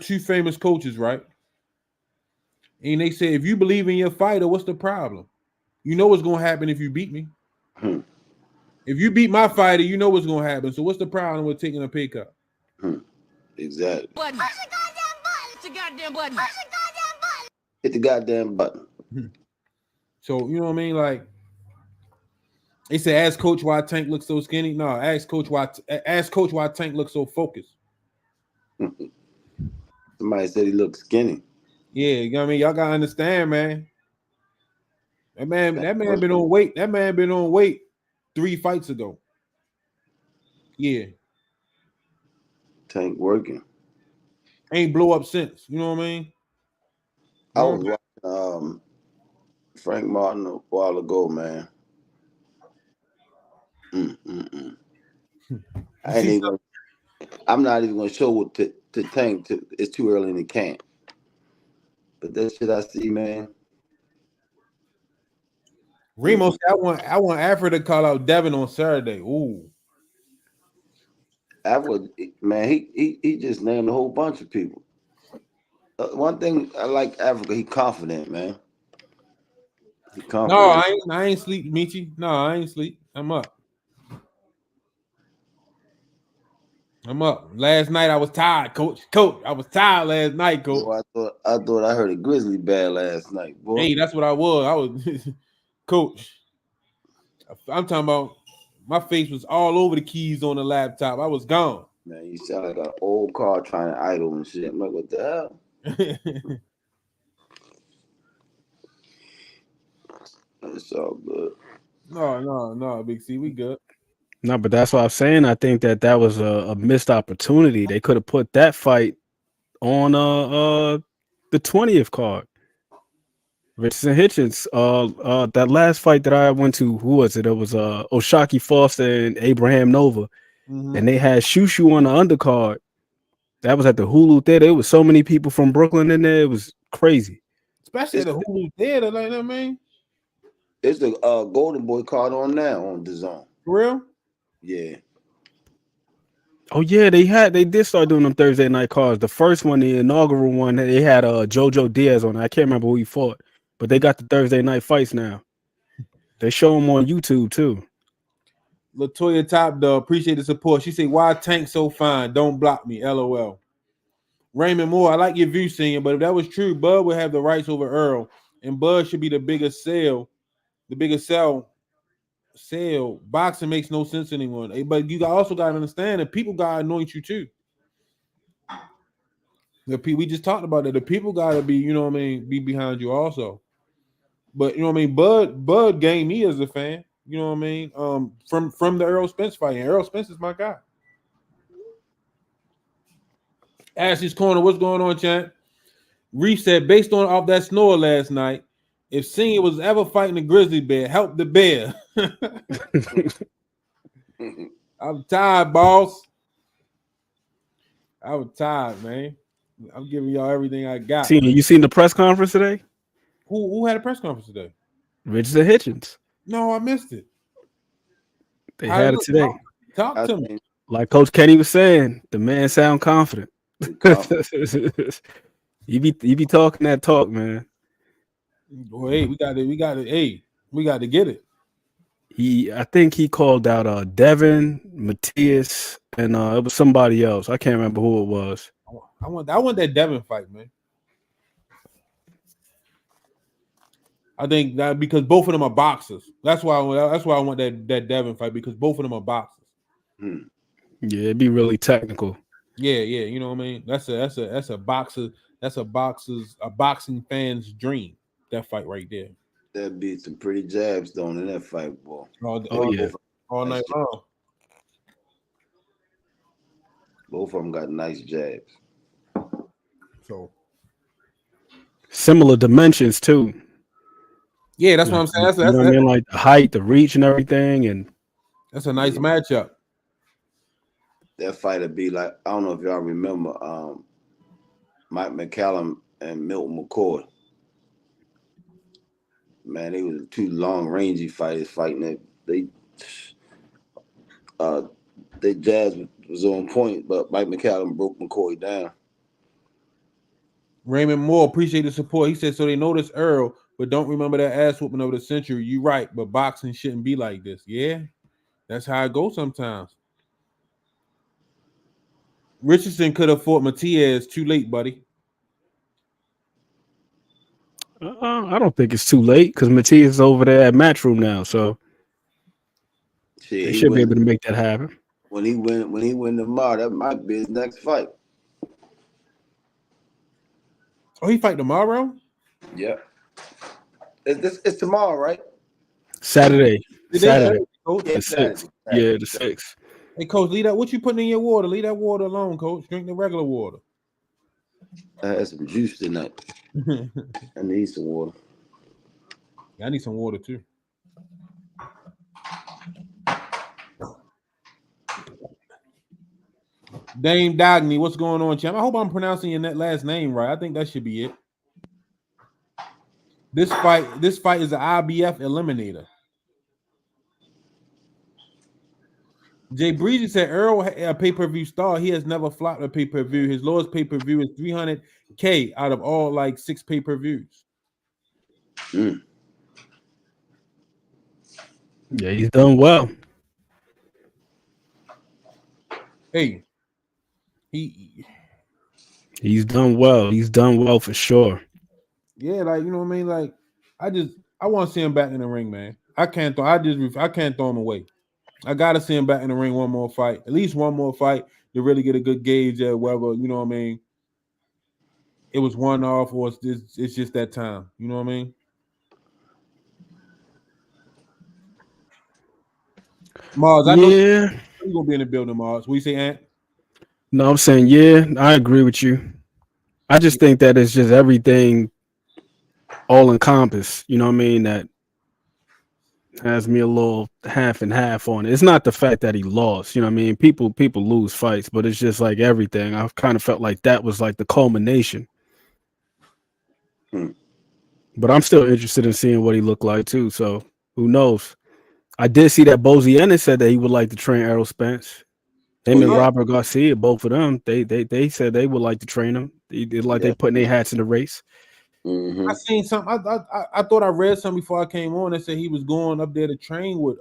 two famous coaches, right? And they said, if you believe in your fighter, what's the problem? You know what's gonna happen if you beat me. If you beat my fighter, you know what's gonna happen. So what's the problem with taking a pay cut? Exactly. Button. Push the goddamn button. Push the goddamn button. Push the goddamn button. Hit the goddamn button. So you know what I mean? Like they said, ask Coach why Tank looks so skinny. No, ask Coach why Tank looks so focused. Somebody said he looked skinny. Yeah, you know what I mean? Y'all gotta understand, man. That man been on weight. That man been on weight 3 fights ago. Yeah. Tank working. Ain't blow up since. You know what I mean? I was watching Frank Martin a while ago, man. I'm not even gonna show what to Tank. It's too early in the camp. But that shit I see, man. Remo said, I want Africa to call out Devin on Saturday. Ooh. Africa, man, he just named a whole bunch of people. One thing I like Africa, he confident, man. He confident. No, I ain't sleep, Michi. No, I ain't sleep. I'm up. Last night I was tired, Coach. I was tired last night, Coach. Boy, I thought I heard a grizzly bear last night, boy. Hey, that's what I was. Coach. I'm talking about my face was all over the keys on the laptop. I was gone. Man, you sound like an old car trying to idle and shit. I'm like, what the hell? It's all good. No, Big C, we good. No, but that's what I'm saying. I think that was a missed opportunity. They could have put that fight on the 20th card. Richardson Hitchens. That last fight that I went to, who was it? It was Oshaki Foster and Abraham Nova. And they had Shushu on the undercard. That was at the Hulu theater. There was so many people from Brooklyn in there. It was crazy. Especially at the Hulu theater, like that, man. It's the Golden Boy card on now on the Zone. For real? Yeah. Oh yeah, they did start doing them Thursday night cards. The first one, the inaugural one, they had JoJo Diaz on it. I can't remember who he fought, but they got the Thursday night fights now. They show them on YouTube too. Latoya Top Dog, appreciate the support. She said, "Why Tank so fine? Don't block me." LOL. Raymond Moore, I like your view, singing, but if that was true, Bud would have the rights over Earl, and Bud should be the biggest sell. The biggest sell. Boxing makes no sense anymore. But you also got to understand that people got to anoint you too. We just talked about that. The people got to be, you know what I mean, be behind you also. But you know what I mean, Bud gained me as a fan. You know what I mean? From the Errol Spence fight. And Errol Spence is my guy. Ashley's Corner, what's going on, champ? Rize said, based on off that snore last night, if Senior was ever fighting a grizzly bear, help the bear. I'm tired, boss. I was tired, man. I'm giving y'all everything I got. You seen the press conference today? Who had a press conference today? Richardson Hitchens. No, I missed it. They had it today. Talk to me. Like Coach Kenny was saying, the man sound confident. you be talking that talk, man. Well, hey, we got to get it. I think he called out Devin, Matthias, and it was somebody else. I can't remember who it was. I want that Devin fight, man. I think that because both of them are boxers. That's why I want that Devin fight, because both of them are boxers. Yeah, it'd be really technical. Yeah, you know what I mean? That's a boxer. That's a boxing fan's dream. That fight right there. That'd be some pretty jabs thrown in that fight, boy. All night long. Both of them got nice jabs. So similar dimensions too. Yeah, that's what I'm saying. That's what I mean, like the height, the reach, and everything, and that's a nice matchup. That fight would be like, I don't know if y'all remember Mike McCallum and Milton McCoy. Man, they were two long rangy fighters fighting it. They jazz was on point, but Mike McCallum broke McCoy down. Raymond Moore, appreciate the support. He said, so they notice Earl, but don't remember that ass whooping of the century. You right, but boxing shouldn't be like this. Yeah, that's how it goes sometimes. Richardson could have fought Matias. Too late, buddy. I don't think it's too late because Matias is over there at Matchroom now, so they should be able to make that happen. When he win tomorrow, that might be his next fight. Oh, he fight tomorrow? Yeah. It's tomorrow, right? Saturday. Saturday. The 6th. Yeah, the 6th. Hey, Coach, leave that. What you putting in your water? Leave that water alone, Coach. Drink the regular water. I had some juice tonight. I need some water. Yeah, I need some water too. Dame Dagny, what's going on, champ? I hope I'm pronouncing your last name right. I think that should be it. This fight is an IBF eliminator. Jay Breezy said Earl a pay-per-view star. He has never flopped a pay-per-view. His lowest pay-per-view is $300K out of all like 6 pay-per-views. Yeah, he's done well. Hey, he's done well. He's done well for sure. Yeah, like you know what I mean. Like I want to see him back in the ring, man. I can't throw him away. I gotta see him back in the ring one more fight, at least one more fight to really get a good gauge at whether you know what I mean. It was one off, or it's just that time. You know what I mean? Mars, I know you're gonna be in the building, Mars. What you say, Ant? No, I'm saying I agree with you. I just think that it's just everything all encompassed. You know what I mean? That has me a little half and half on it. It's not the fact that he lost, you know what I mean? People lose fights, but it's just like everything. I've kind of felt like that was like the culmination. But I'm still interested in seeing what he looked like too. So who knows? I did see that Bozy Ennis said that he would like to train Errol Spence. Him and Robert Garcia, both of them, they said they would like to train him. They putting their hats in the race. I seen something. I thought I read something before I came on that said he was going up there to train with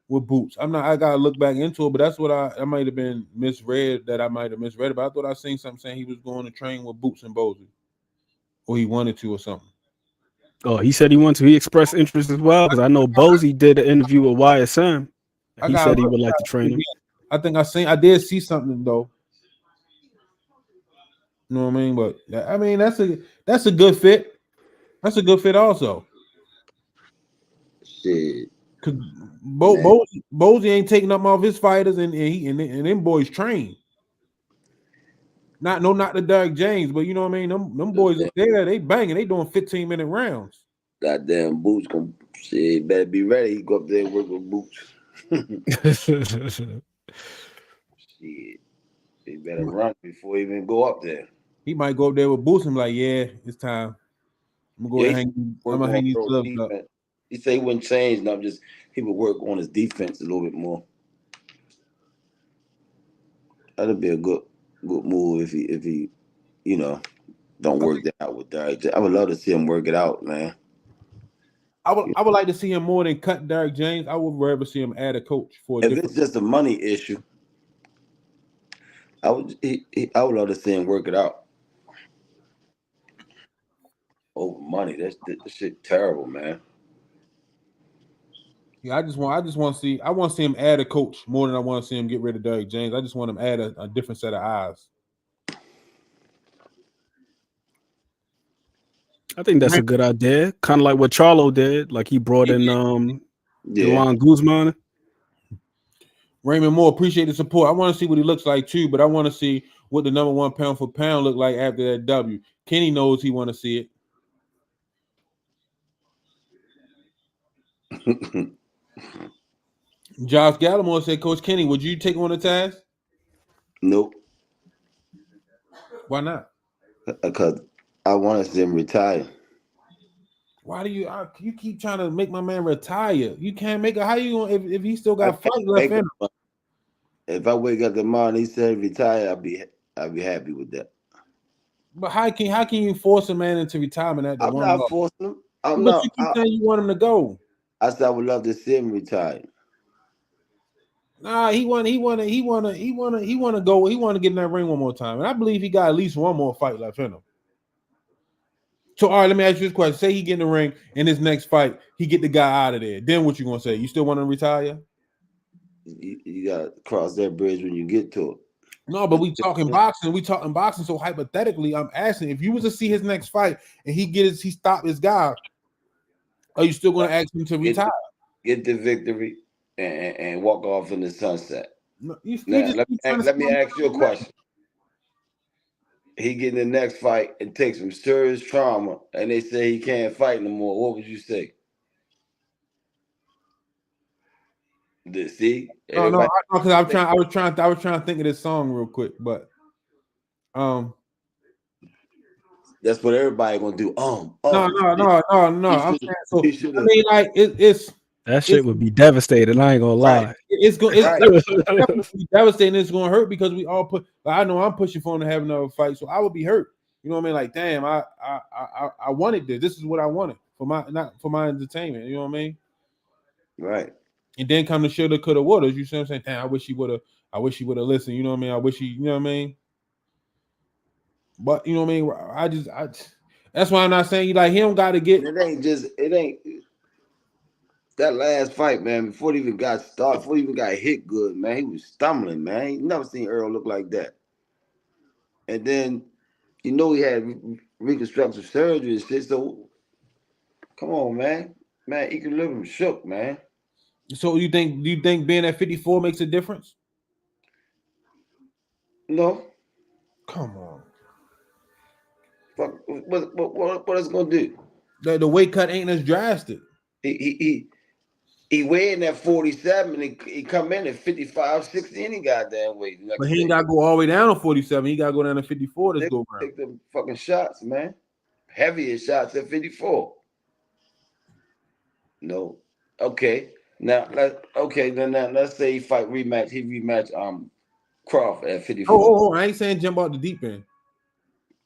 Boots. I'm not. I gotta look back into it, but that's what I might have been misread. That I might have misread it. But I thought I seen something saying he was going to train with Boots and Bozy, or he wanted to, or something. Oh, he said he wanted to. He expressed interest as well because I know Bozy did an interview with YSM. He said he would like to train him. I think I did see something though. You know what I mean? But I mean that's a good fit. That's a good fit also. Shit. Cause Bozy ain't taking up all of his fighters, and them boys train. Not the Derek James, but you know what I mean. Them boys up there, they banging. They doing 15-minute rounds. Goddamn Boots gonna shit. Better be ready. He go up there and work with Boots. Shit. He better run before he even go up there. He might go up there with Boots and be like, yeah, it's time. I'm gonna hang these gloves up. He said he wouldn't change nothing, just he would work on his defense a little bit more. That'd be a good move if he don't work that out with Derek. I would love to see him work it out, man. I would like to see him more than cut Derek James. I would rather see him add a coach for. If it's just a money issue, I would love to see him work it out. Over money, that shit terrible, man. Yeah, I want to see him add a coach more than I want to see him get rid of Derek James. I just want him to add a different set of eyes. I think that's a good idea. Kind of like what Charlo did. Like he brought in Delon Guzman. Raymond Moore, appreciate the support. I want to see what he looks like too, but I want to see what the number one pound for pound look like after that W. Kenny knows he want to see it. Josh Gallimore said, Coach Kenny, would you take on the task? Nope. Why not? Because I want to see him retire. Why do you keep trying to make my man retire? You can't make it. How you going if he still got fight left in him? If I wake up tomorrow and he said retire, I'll be happy with that. But how can you force a man into retirement at the I'm one not level? forcing him. You keep saying you want him to go. I said I would love to see him retire. Nah, he want to go. He want to get in that ring one more time, and I believe he got at least one more fight left in him. So, all right, let me ask you this question: say he get in the ring in his next fight, he get the guy out of there. Then what you gonna say? You still want him to retire? You gotta cross that bridge when you get to it. No, but we talking boxing. So hypothetically, I'm asking if you was to see his next fight and he stopped his guy, are you still gonna ask him to retire? Get the victory and walk off in the sunset. No, let me ask you a question. He get in the next fight and takes some serious trauma, and they say he can't fight no more. What would you say? See? No, because I was trying to think of this song real quick, but that's what everybody gonna do. No. I'm saying so. I mean, like it's that shit would be devastating. I ain't gonna lie. Right. It's definitely devastating. It's gonna hurt because we all I know I'm pushing for him to have another fight, so I would be hurt. You know what I mean? Like, damn, I wanted this. This is what I wanted for my entertainment. You know what I mean? Right. And then come the shoulda, coulda, woulda. You see what I'm saying? Damn, I wish he would have listened. You know what I mean? I wish he. You know what I mean? But you know what I mean? I that's why I'm not saying you like he don't got to get. It ain't. That last fight, man, before he even got started, before he even got hit good, man, he was stumbling, man. You never seen Errol look like that. And then, he had reconstructive surgery and shit, so come on, man. Man, equilibrium shook, man. So do you think being at 54 makes a difference? No. Come on. Fuck, what is it gonna do? The weight cut ain't as drastic. He weighing at 47, and he come in at 55, 60 any goddamn weight. But he ain't got to go all the way down to 47. He got to go down to 54 to go around. Take them fucking shots, man. Heavier shots at 54. No. Okay. Now let's say he rematch Crawford at 54. Oh, I ain't saying jump out the deep end.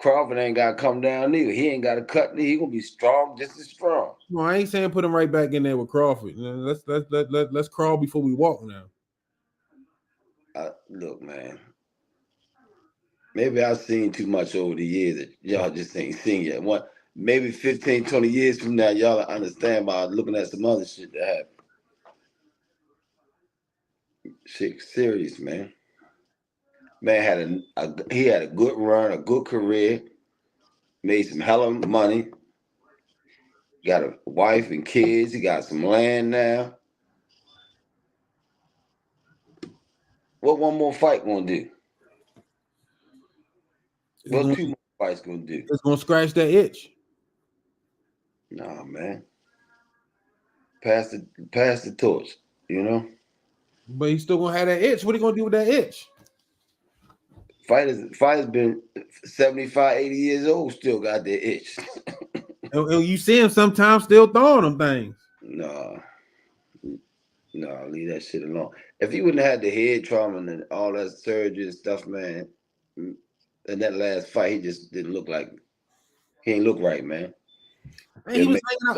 Crawford ain't gotta come down either. He ain't gotta cut. He gonna be strong, just as strong. No, I ain't saying put him right back in there with Crawford. You know, let's crawl before we walk now. Look, man. Maybe I've seen too much over the years that y'all just ain't seen yet. Maybe 15, 20 years from now, y'all understand by looking at some other shit that happened. Shit, serious, man. Man he had a good run, a good career, made some hella money, got a wife and kids, he got some land now. What one more fight gonna do? What 2 more fights gonna do? It's gonna scratch that itch. Nah, man. Pass the torch, you know? But he's still gonna have that itch. What are you gonna do with that itch? Fighters been 75, 80 years old, still got their itch. and you see him sometimes still throwing them things. No, leave that shit alone. If he wouldn't have had the head trauma and all that surgery and stuff, man, in that last fight, he just didn't look like he ain't look right, man. And he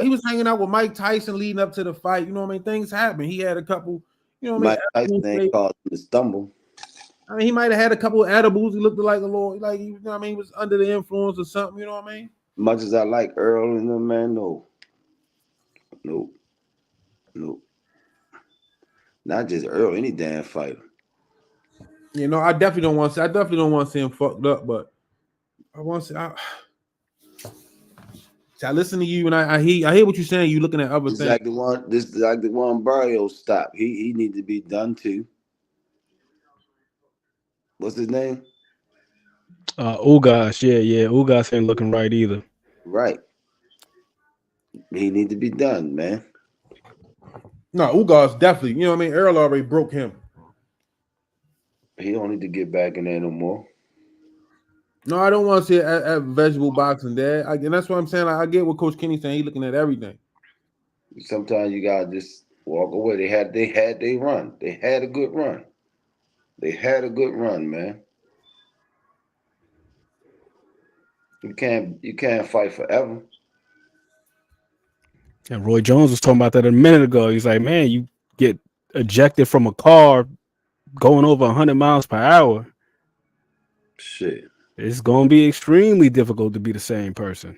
was hanging out with Mike Tyson leading up to the fight. You know what I mean? Things happen. He had a couple, you know what I mean? Mike Tyson ain't caused him to stumble. I mean, he might have had a couple of edibles. He looked like a little, like, you know what I mean? He was under the influence or something, you know what I mean? Much as I like Errol and them, man, no. Not just Errol, any damn fighter. You know, I definitely don't want to see him fucked up, but I want to see. I listen to you and I hear what you're saying. You looking at other things. This is like the one Barrio stopped. He needs to be done too. What's his name? Ugas, yeah. Ugas ain't looking right either. Right. He need to be done, man. No, Ugas definitely. You know what I mean? Errol already broke him. He don't need to get back in there no more. No, I don't want to see it at vegetable boxing, Dad. And that's what I'm saying. I get what Coach Kenny's saying. He's looking at everything. Sometimes you gotta just walk away. They had their run. They had a good run. Man. You can't fight forever. And Roy Jones was talking about that a minute ago. He's like, man, you get ejected from a car going over 100 miles per hour. Shit. It's going to be extremely difficult to be the same person.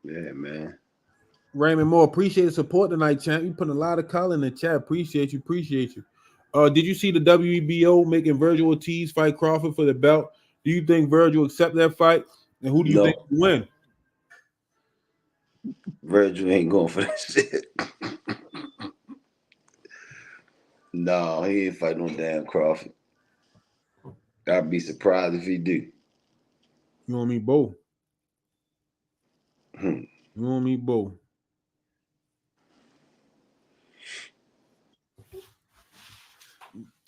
Yeah, man. Raymond Moore, appreciate the support tonight, champ. You putting a lot of color in the chat. Appreciate you. Did you see the WBO making Virgil Ortiz fight Crawford for the belt? Do you think Virgil accept that fight? And who do you think will win? Virgil ain't going for that shit. No, he ain't fighting no damn Crawford. I'd be surprised if he do. You want me both? You want me both?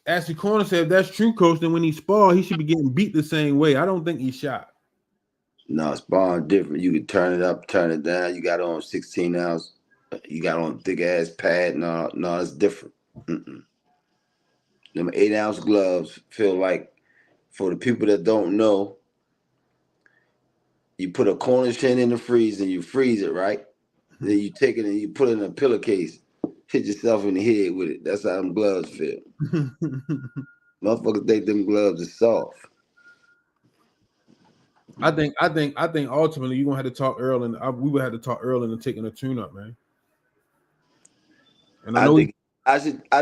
Ashley Corner said, if that's true, Coach, then when he spar, he should be getting beat the same way. I don't think he's shot. No, sparring different. You can turn it up, turn it down. You got on 16 ounce. You got on thick ass pad. No, it's different. Them 8-ounce gloves feel like, for the people that don't know, you put a Cornish hen in the freezer and you freeze it, right? Then you take it and you put it in a pillowcase. Hit yourself in the head with it. That's how them gloves feel. Motherfuckers think them gloves are soft. I think ultimately you're gonna have to talk Earl, and we would have to talk Earl into taking a tune-up, man. And I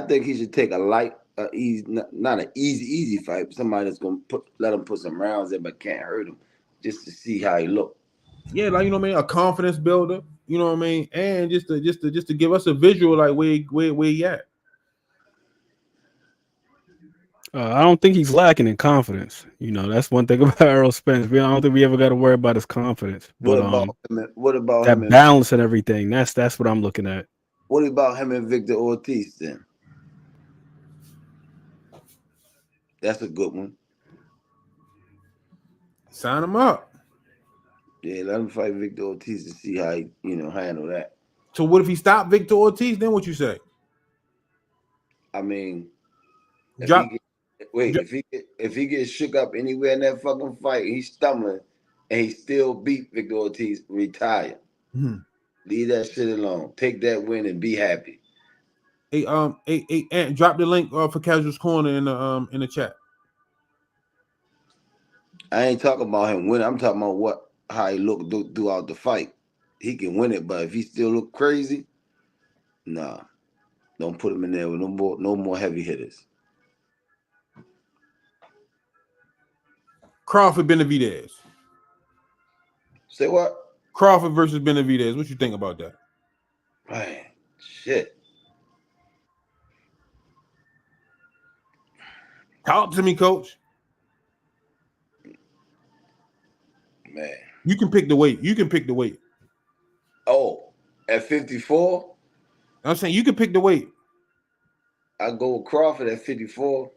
think he should take a light, not an easy fight, but somebody that's gonna let him put some rounds in but can't hurt him, just to see how he look. Yeah, like, you know what I mean, a confidence builder. You know what I mean, and just to give us a visual, like where he at. I don't think he's lacking in confidence. You know, that's one thing about Errol Spence. I don't think we ever got to worry about his confidence. But what about that him? balance and everything? That's what I'm looking at. What about him and Victor Ortiz then? That's a good one. Sign him up. Yeah, let him fight Victor Ortiz to see how he, handle that. So what if he stopped Victor Ortiz? Then what you say? I mean, Drop. if he gets shook up anywhere in that fucking fight, he's stumbling, and he still beat Victor Ortiz, retire. Leave that shit alone. Take that win and be happy. Hey, Ant, drop the link for Casual's Corner in the chat. I ain't talking about him winning. I'm talking about how he looked throughout the fight. He can win it, but if he still look crazy, nah, don't put him in there with no more heavy hitters. Crawford Benevidez. Say what? Crawford versus Benevidez. What you think about that? Man, shit. Talk to me, coach. Man. You can pick the weight. Oh, at 54? I'm saying you can pick the weight. I go with Crawford at 54.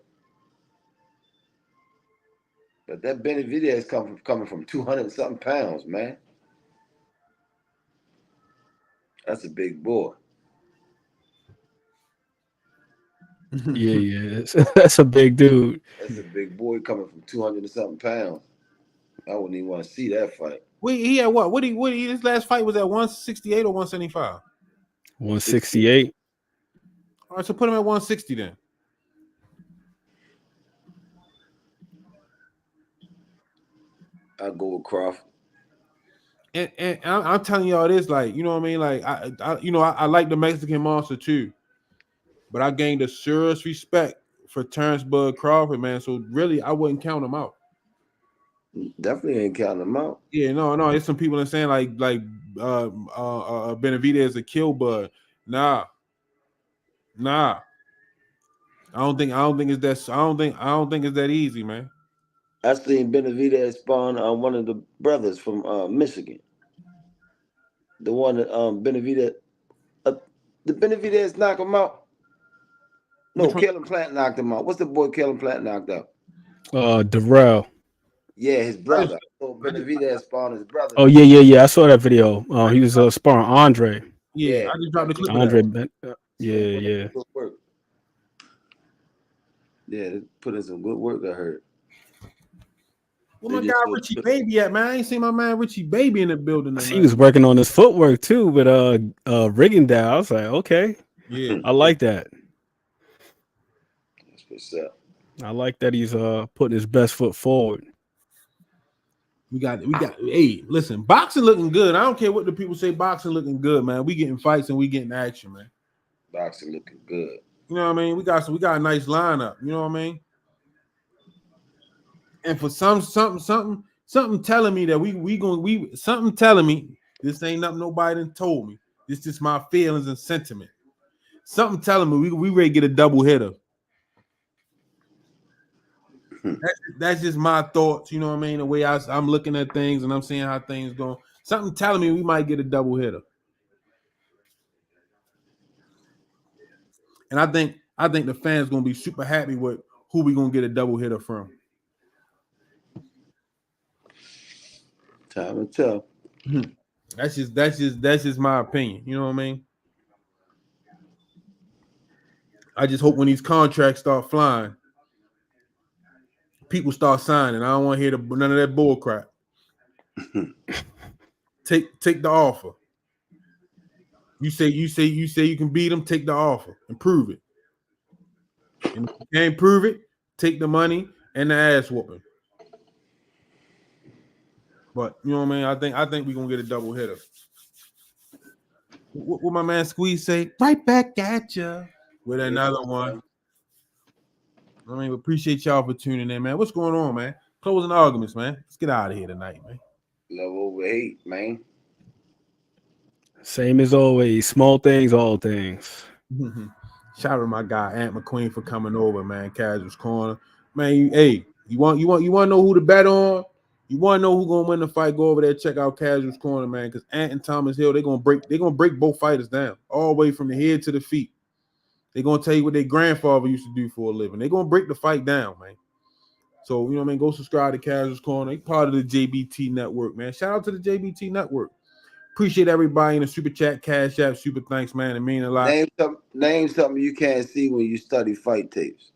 But that Benevidez coming from 200-something pounds, man. That's a big boy. Yeah. That's a big dude. That's a big boy coming from 200-something pounds. I wouldn't even want to see that fight. Wait, he had what? What he his last fight was at 168 or 175? 168. All right, so put him at 160 then. I'll go with Crawford. And I'm telling y'all this, like, you know what I mean? Like, I like the Mexican monster too, but I gained a serious respect for Terrence Bud Crawford, man. So really, I wouldn't count him out. Definitely ain't counting him out. Yeah, no. There's some people that saying like Benevidez a kill Bud. Nah. I don't think it's that. I don't think it's that easy, man. I seen Benevidez spawn one of the brothers from Michigan. The one that Benevidez, the Benevidez knock him out. No, Kellen Plant knocked him out. What's the boy Kellen Plant knocked out? Darrell. Yeah, his brother. So Benevidez spawned his brother. Oh yeah. I saw that video. He was sparring Andre. Yeah, I just dropped the clip. Andre. Yeah. Good work. Yeah, they put in some good work. I heard. Where my guy Richie Baby at, man? I ain't seen my man Richie Baby in the building. He was working on his footwork too, with Rigendale. I was like, okay, yeah, I like that. That's what's up. I like that he's putting his best foot forward. We got. Hey, listen, boxing looking good. I don't care what the people say. Boxing looking good, man. We getting fights and we getting action, man. Boxing looking good. You know what I mean? We got a nice lineup. You know what I mean? And for something telling me that something telling me this ain't nothing nobody done told me. This just my feelings and sentiment. Something telling me we ready to get a double hitter. That's just my thoughts. You know what I mean? The way I'm looking at things and I'm seeing how things go. Something telling me we might get a double hitter. And I think the fans gonna be super happy with who we gonna get a double hitter from. Time will tell. That's just my opinion. You know what I mean? I just hope when these contracts start flying, people start signing. I don't want to hear none of that bull crap. Take the offer. You say you can beat them. Take the offer and prove it. And if you can't prove it, take the money and the ass whooping. But you know what I mean? I think we're gonna get a double hitter. What my man Squeeze say? Right back at you with another one. I mean, we appreciate y'all for tuning in, man. What's going on, man? Closing arguments, man. Let's get out of here tonight, man. Love over hate, man. Same as always. Small things, all things. Shout out to my guy Ant McQueen for coming over, man. Casual's Corner, man. You want to know who to bet on? You want to know who's gonna win the fight? Go over there, check out Casual's Corner, man. Because Ant and Thomas Hill, they're gonna break both fighters down, all the way from the head to the feet. They're gonna tell you what their grandfather used to do for a living. They're gonna break the fight down, man. So you know what I mean. Go subscribe to Casual's Corner. They part of the JBT Network, man. Shout out to the JBT Network. Appreciate everybody in the super chat, cash app, super thanks, man. It mean a lot. Name something you can't see when you study fight tapes.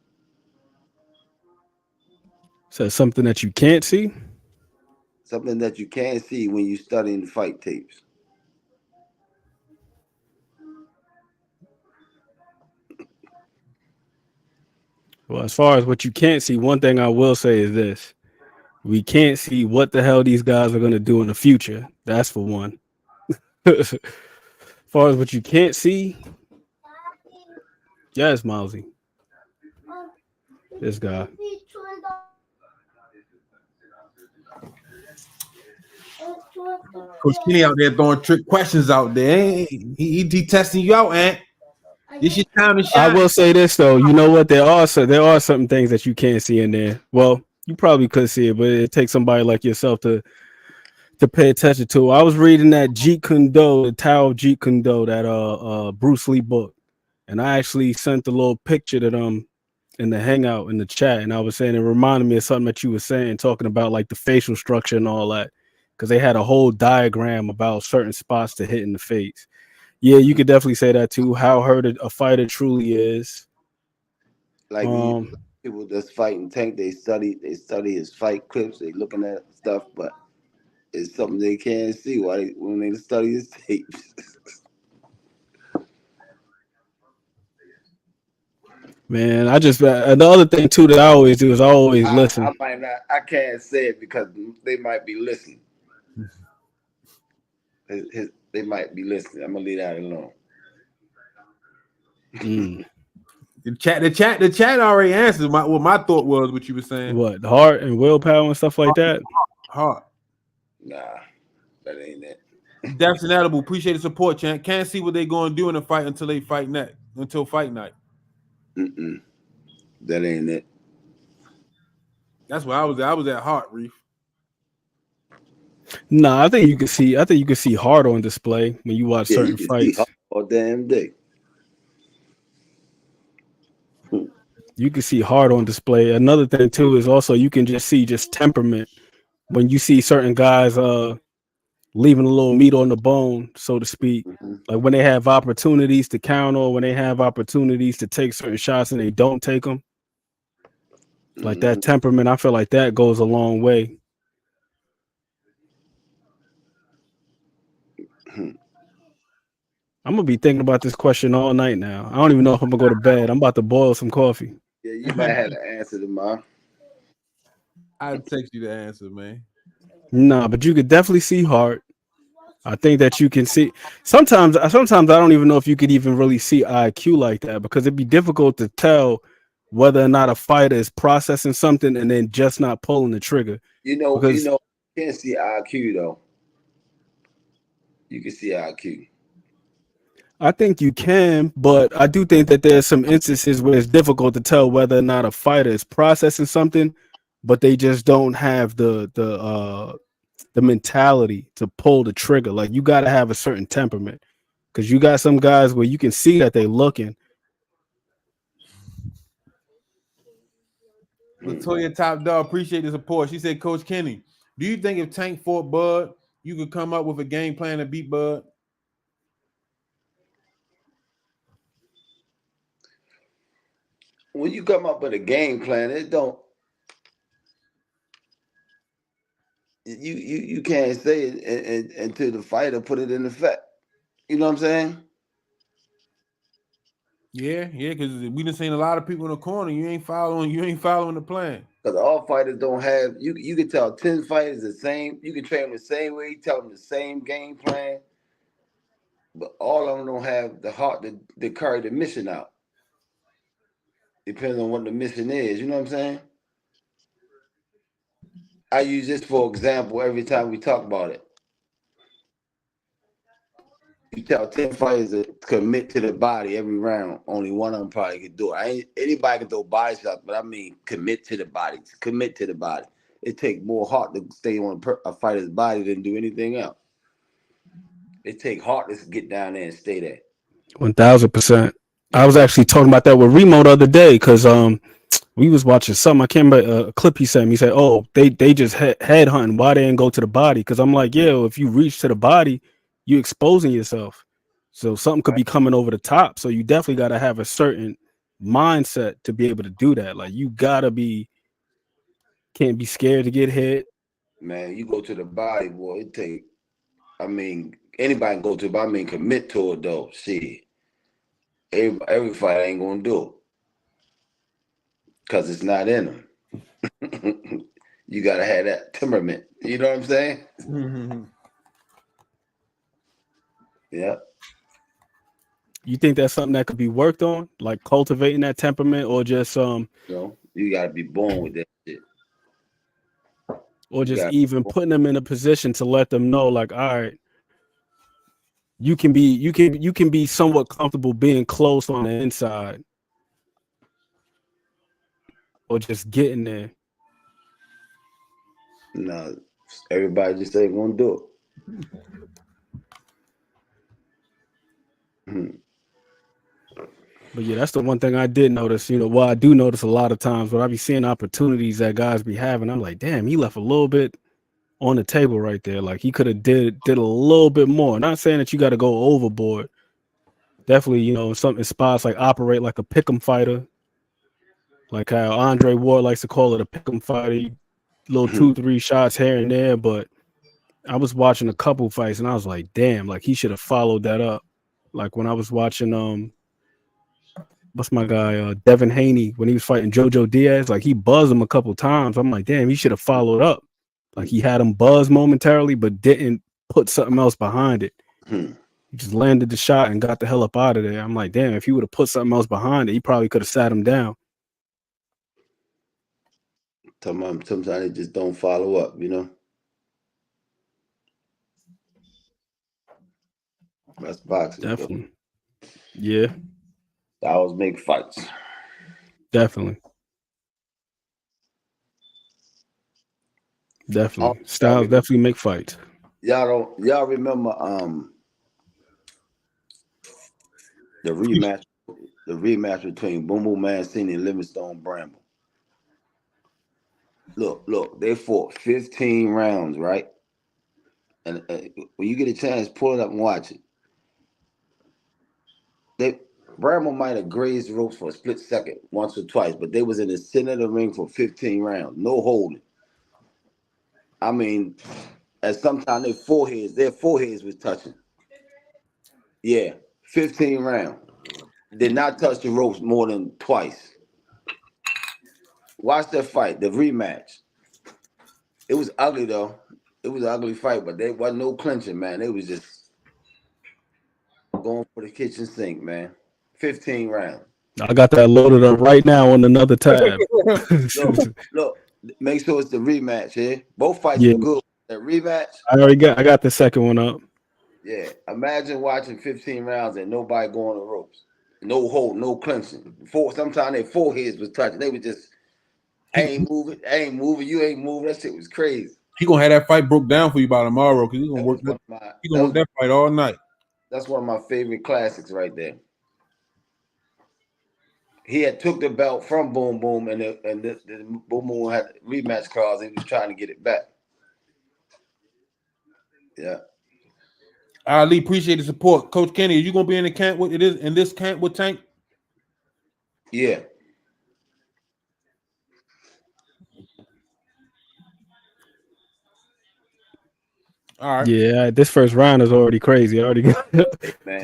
So something that you can't see? Something that you can't see when you studying fight tapes. Well, as far as what you can't see, one thing I will say is this. We can't see what the hell these guys are going to do in the future. That's for one. As far as what you can't see, yes, Mousy. This guy. Coach Kenny out there throwing trick questions out there. He testing you out, Ant. This your time to shine. I will say this though. You know what? There are certain things that you can't see in there. Well, you probably could see it, but it takes somebody like yourself to pay attention to. I was reading that Jeet Kune Do, the Tao of Jeet Kune Do, that Bruce Lee book, and I actually sent a little picture to them in the hangout in the chat, and I was saying it reminded me of something that you were saying, talking about like the facial structure and all that, because they had a whole diagram about certain spots to hit in the face. Yeah, you could definitely say that too. How hurt a fighter truly is. Like people that's fighting Tank, they study his fight clips, they looking at stuff, but it's something they can't see when they study his tapes. Man, the other thing too that I always do is I always listen. I can't say it because they might be listening. They might be listening. I'm gonna leave that alone. The chat already answered what my thought was. What you were saying? What, heart and willpower and stuff like that? Heart. Nah, that ain't it. That's inedible. Appreciate the support, Chan. Can't see what they're going to do in the fight until fight night. That ain't it. That's why I was at Heart, Reef. No, I think you can see heart on display when you watch certain fights all damn day. You can see heart on display. Another thing too is also you can just see temperament when you see certain guys leaving a little meat on the bone, so to speak. Like when they have opportunities to counter, when they have opportunities to take certain shots and they don't take them. Like that temperament, I feel like that goes a long way. I'm gonna be thinking about this question all night now. I don't even know if I'm gonna go to bed. I'm about to boil some coffee. Yeah, you might have to answer tomorrow. I'd text you the answer, man. Nah, but you could definitely see heart. I think that you can see. Sometimes I don't even know if you could even really see IQ like that, because it'd be difficult to tell whether or not a fighter is processing something and then just not pulling the trigger. You can't see IQ though. You can see IQ. I think you can, but I do think that there's some instances where it's difficult to tell whether or not a fighter is processing something, but they just don't have the mentality to pull the trigger. Like you got to have a certain temperament, because you got some guys where you can see that they're looking. Latoya Top Dog, appreciate the support. She said, Coach Kenny, do you think if Tank fought Bud, you could come up with a game plan to beat Bud? When you come up with a game plan, it don't. You can't say it until the fighter put it in effect. You know what I'm saying? Yeah, because we done seen a lot of people in the corner. You ain't following the plan. Because all fighters don't have. You can tell 10 fighters the same. You can train them the same way. Tell them the same game plan. But all of them don't have the heart to carry the mission out. Depends on what the mission is. You know what I'm saying? I use this for example every time we talk about it. You tell 10 fighters to commit to the body every round. Only one of them probably could do it. Anybody can throw body shots, but I mean commit to the body. Commit to the body. it take more heart to stay on a fighter's body than do anything else. It take heart to get down there and stay there. 1000%. I was actually talking about that with Remo the other day because we was watching something. I can't remember a clip he sent me. He said, "Oh, they just head hunting. Why they didn't go to the body?" Because I'm like, yeah, if you reach to the body, you exposing yourself. So something could be coming over the top. So you definitely got to have a certain mindset to be able to do that. Like you gotta can't be scared to get hit. Man, you go to the body, boy. It take. I mean, anybody can go to the body. I mean, commit to it though. Shit, every fight ain't gonna do it because it's not in them. You gotta have that temperament. You know what I'm saying? Mm-hmm. Yeah. You think that's something that could be worked on, like cultivating that temperament, or just You gotta be born with that shit. or just even putting them in a position to let them know, like, all right, you can be somewhat comfortable being close on the inside, or just getting there. No, everybody just ain't gonna do it. But yeah, that's the one thing I did notice. Well, I do notice a lot of times when I be seeing opportunities that guys be having, I'm like, damn, he left a little bit on the table right there. Like he could have did a little bit more. Not saying that you got to go overboard. Definitely, in spots like operate like a pick'em fighter, like how Andre Ward likes to call it, a pick'em fighter. Little 2-3 shots here and there. But I was watching a couple fights and I was like, damn, like he should have followed that up. Like when I was watching what's my guy, Devin Haney, when he was fighting Jojo Diaz, like he buzzed him a couple times. I'm like, damn, he should have followed up. Like he had him buzz momentarily, but didn't put something else behind it. He just landed the shot and got the hell up out of there. I'm like, damn, if he would have put something else behind it, he probably could have sat him down. Sometimes they just don't follow up, That's boxing. Definitely. Yeah. Styles make fights. Definitely. Styles definitely make fights. Y'all remember the rematch between Boom Boom Mancini and Livingstone Bramble. Look, they fought 15 rounds, right? And when you get a chance, pull it up and watch it. Bramble might have grazed the ropes for a split second once or twice, but they was in the center of the ring for 15 rounds, no holding. I mean, and sometimes their foreheads was touching. Yeah, 15 rounds. Did not touch the ropes more than twice. Watch that fight, the rematch. It was ugly though. It was an ugly fight, but there wasn't no clinching, man. They was just going for the kitchen sink, man. 15 rounds. I got that loaded up right now on another tab. Look, make sure it's the rematch, yeah? Both fights were good. That rematch. I got the second one up. Yeah. Imagine watching 15 rounds and nobody going the ropes. No hold, no clinching. Sometimes their foreheads was touching. They were just, I ain't moving, you ain't moving. That shit was crazy. He gonna have that fight broke down for you by tomorrow because he's gonna work that fight all night. That's one of my favorite classics right there. He had took the belt from Boom Boom, and the Boom Boom had rematch cards. And he was trying to get it back. Yeah. Ali, appreciate the support, Coach Kenny. Are you gonna be in the camp with it? Is in this camp with Tank? Yeah. All right. Yeah, this first round is already crazy. Let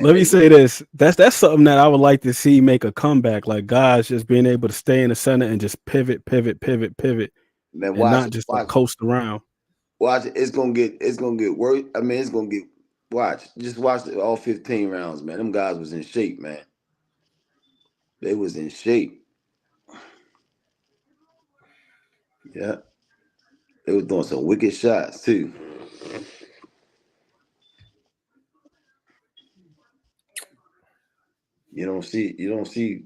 me say this. That's something that I would like to see make a comeback. Like guys just being able to stay in the center and just pivot, man, and not just like coast around. Watch it. It's gonna get worse. I mean, it's gonna get Just watch all 15 rounds, man. Them guys was in shape, man. They was in shape. Yeah. They was doing some wicked shots too. You don't see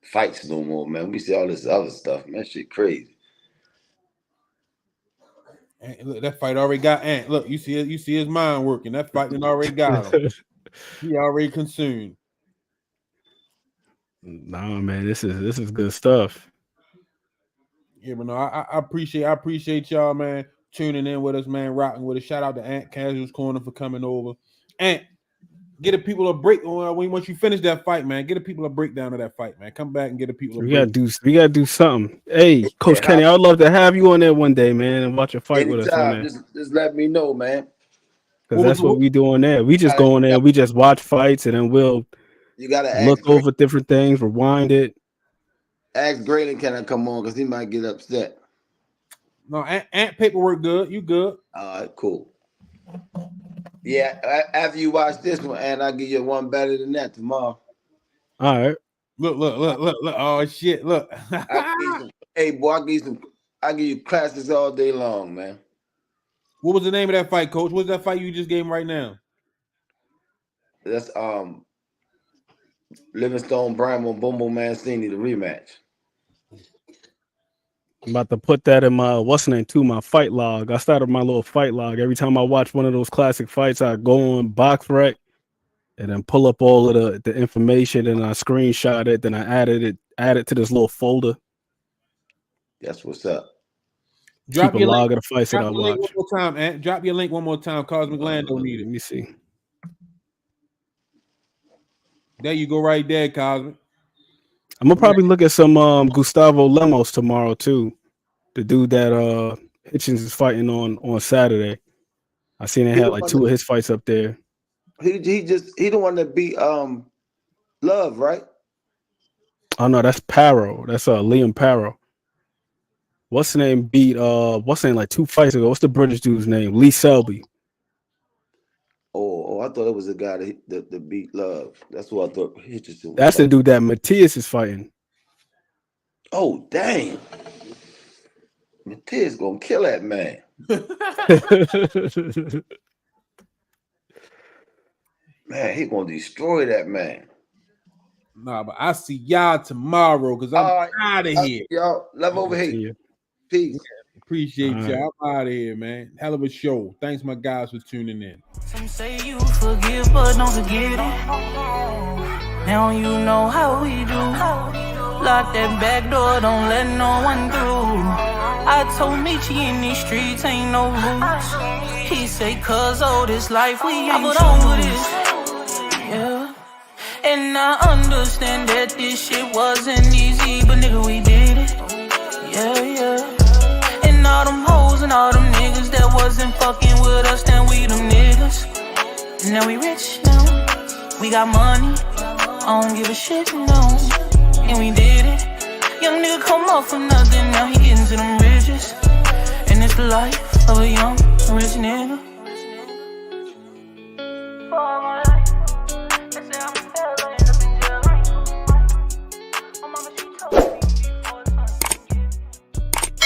fights no more, man. We see all this other stuff, man. That shit crazy. Look, that fight already got Ant. Look, you see his mind working. That fight done already got him. He already consumed. Nah, man, this is good stuff. Yeah, but no, I appreciate y'all, man, tuning in with us, man, rocking with us. Shout out to Ant Casuals Corner for coming over. Ant, get the people a break once you finish that fight, man. Get the people a breakdown of that fight, man. Come back and get the people. We gotta do something. Hey, Coach Kenny, I'd love to have you on there one day, man, and watch a fight with us on there. Just let me know, man. Because that's what we do on there. We just go on there, we just watch fights, and then we'll look over different things, rewind it. Ask Graylin, can I come on? Because he might get upset. No, Ant paperwork good. You good? All right, cool. Yeah, after you watch this one, and I'll give you one better than that tomorrow. All right. Look. Oh shit, look. Hey, boy, I give you classes all day long, man. What was the name of that fight, Coach? What's that fight you just gave him right now? That's Livingstone Bramwell Bumble Mancini, the rematch. I'm about to put that in my my fight log. I started my little fight log. Every time I watch one of those classic fights, I go on BoxRec and then pull up all of the information and I screenshot it. Then I add it to this little folder. That's what's up. Drop your log of the fights that I watch. One more time, Ant. Drop your link one more time. Cosmic Land don't need it. Let me see. There you go, right there, Cosmic. I'm gonna probably look at some Gustavo Lemos tomorrow too. The dude that Hitchens is fighting on Saturday. I seen they had like two of his fights up there. He the one that beat Love, right? Oh no, that's Paro. That's Liam Paro. What's the name beat like 2 fights ago? What's the British dude's name? Lee Selby. Oh, I thought it was the guy that beat Love. That's what I thought. That's the dude that Matias is fighting. Oh, dang. Matias gonna kill that man. Man, he gonna destroy that man. Nah, but I see y'all tomorrow because I'm out of here. Y'all, love over here. Peace. Appreciate y'all. I'm out of here, man. Hell of a show. Thanks, my guys, for tuning in. Some say you forgive, but don't forget it. Now you know how we do. Lock that back door, don't let no one through. I told Michi in these streets ain't no rules. He say, cuz this life we ain't on with this. Yeah. And I understand that this shit wasn't easy, but nigga, we did it. Yeah. And all them hoes and all them niggas that wasn't fucking with us, then we them niggas. And now we rich now. We got money. I don't give a shit, no. And we did it. Young nigga come up from nothing, now he getting to them riches. And it's the life of a young rich nigga.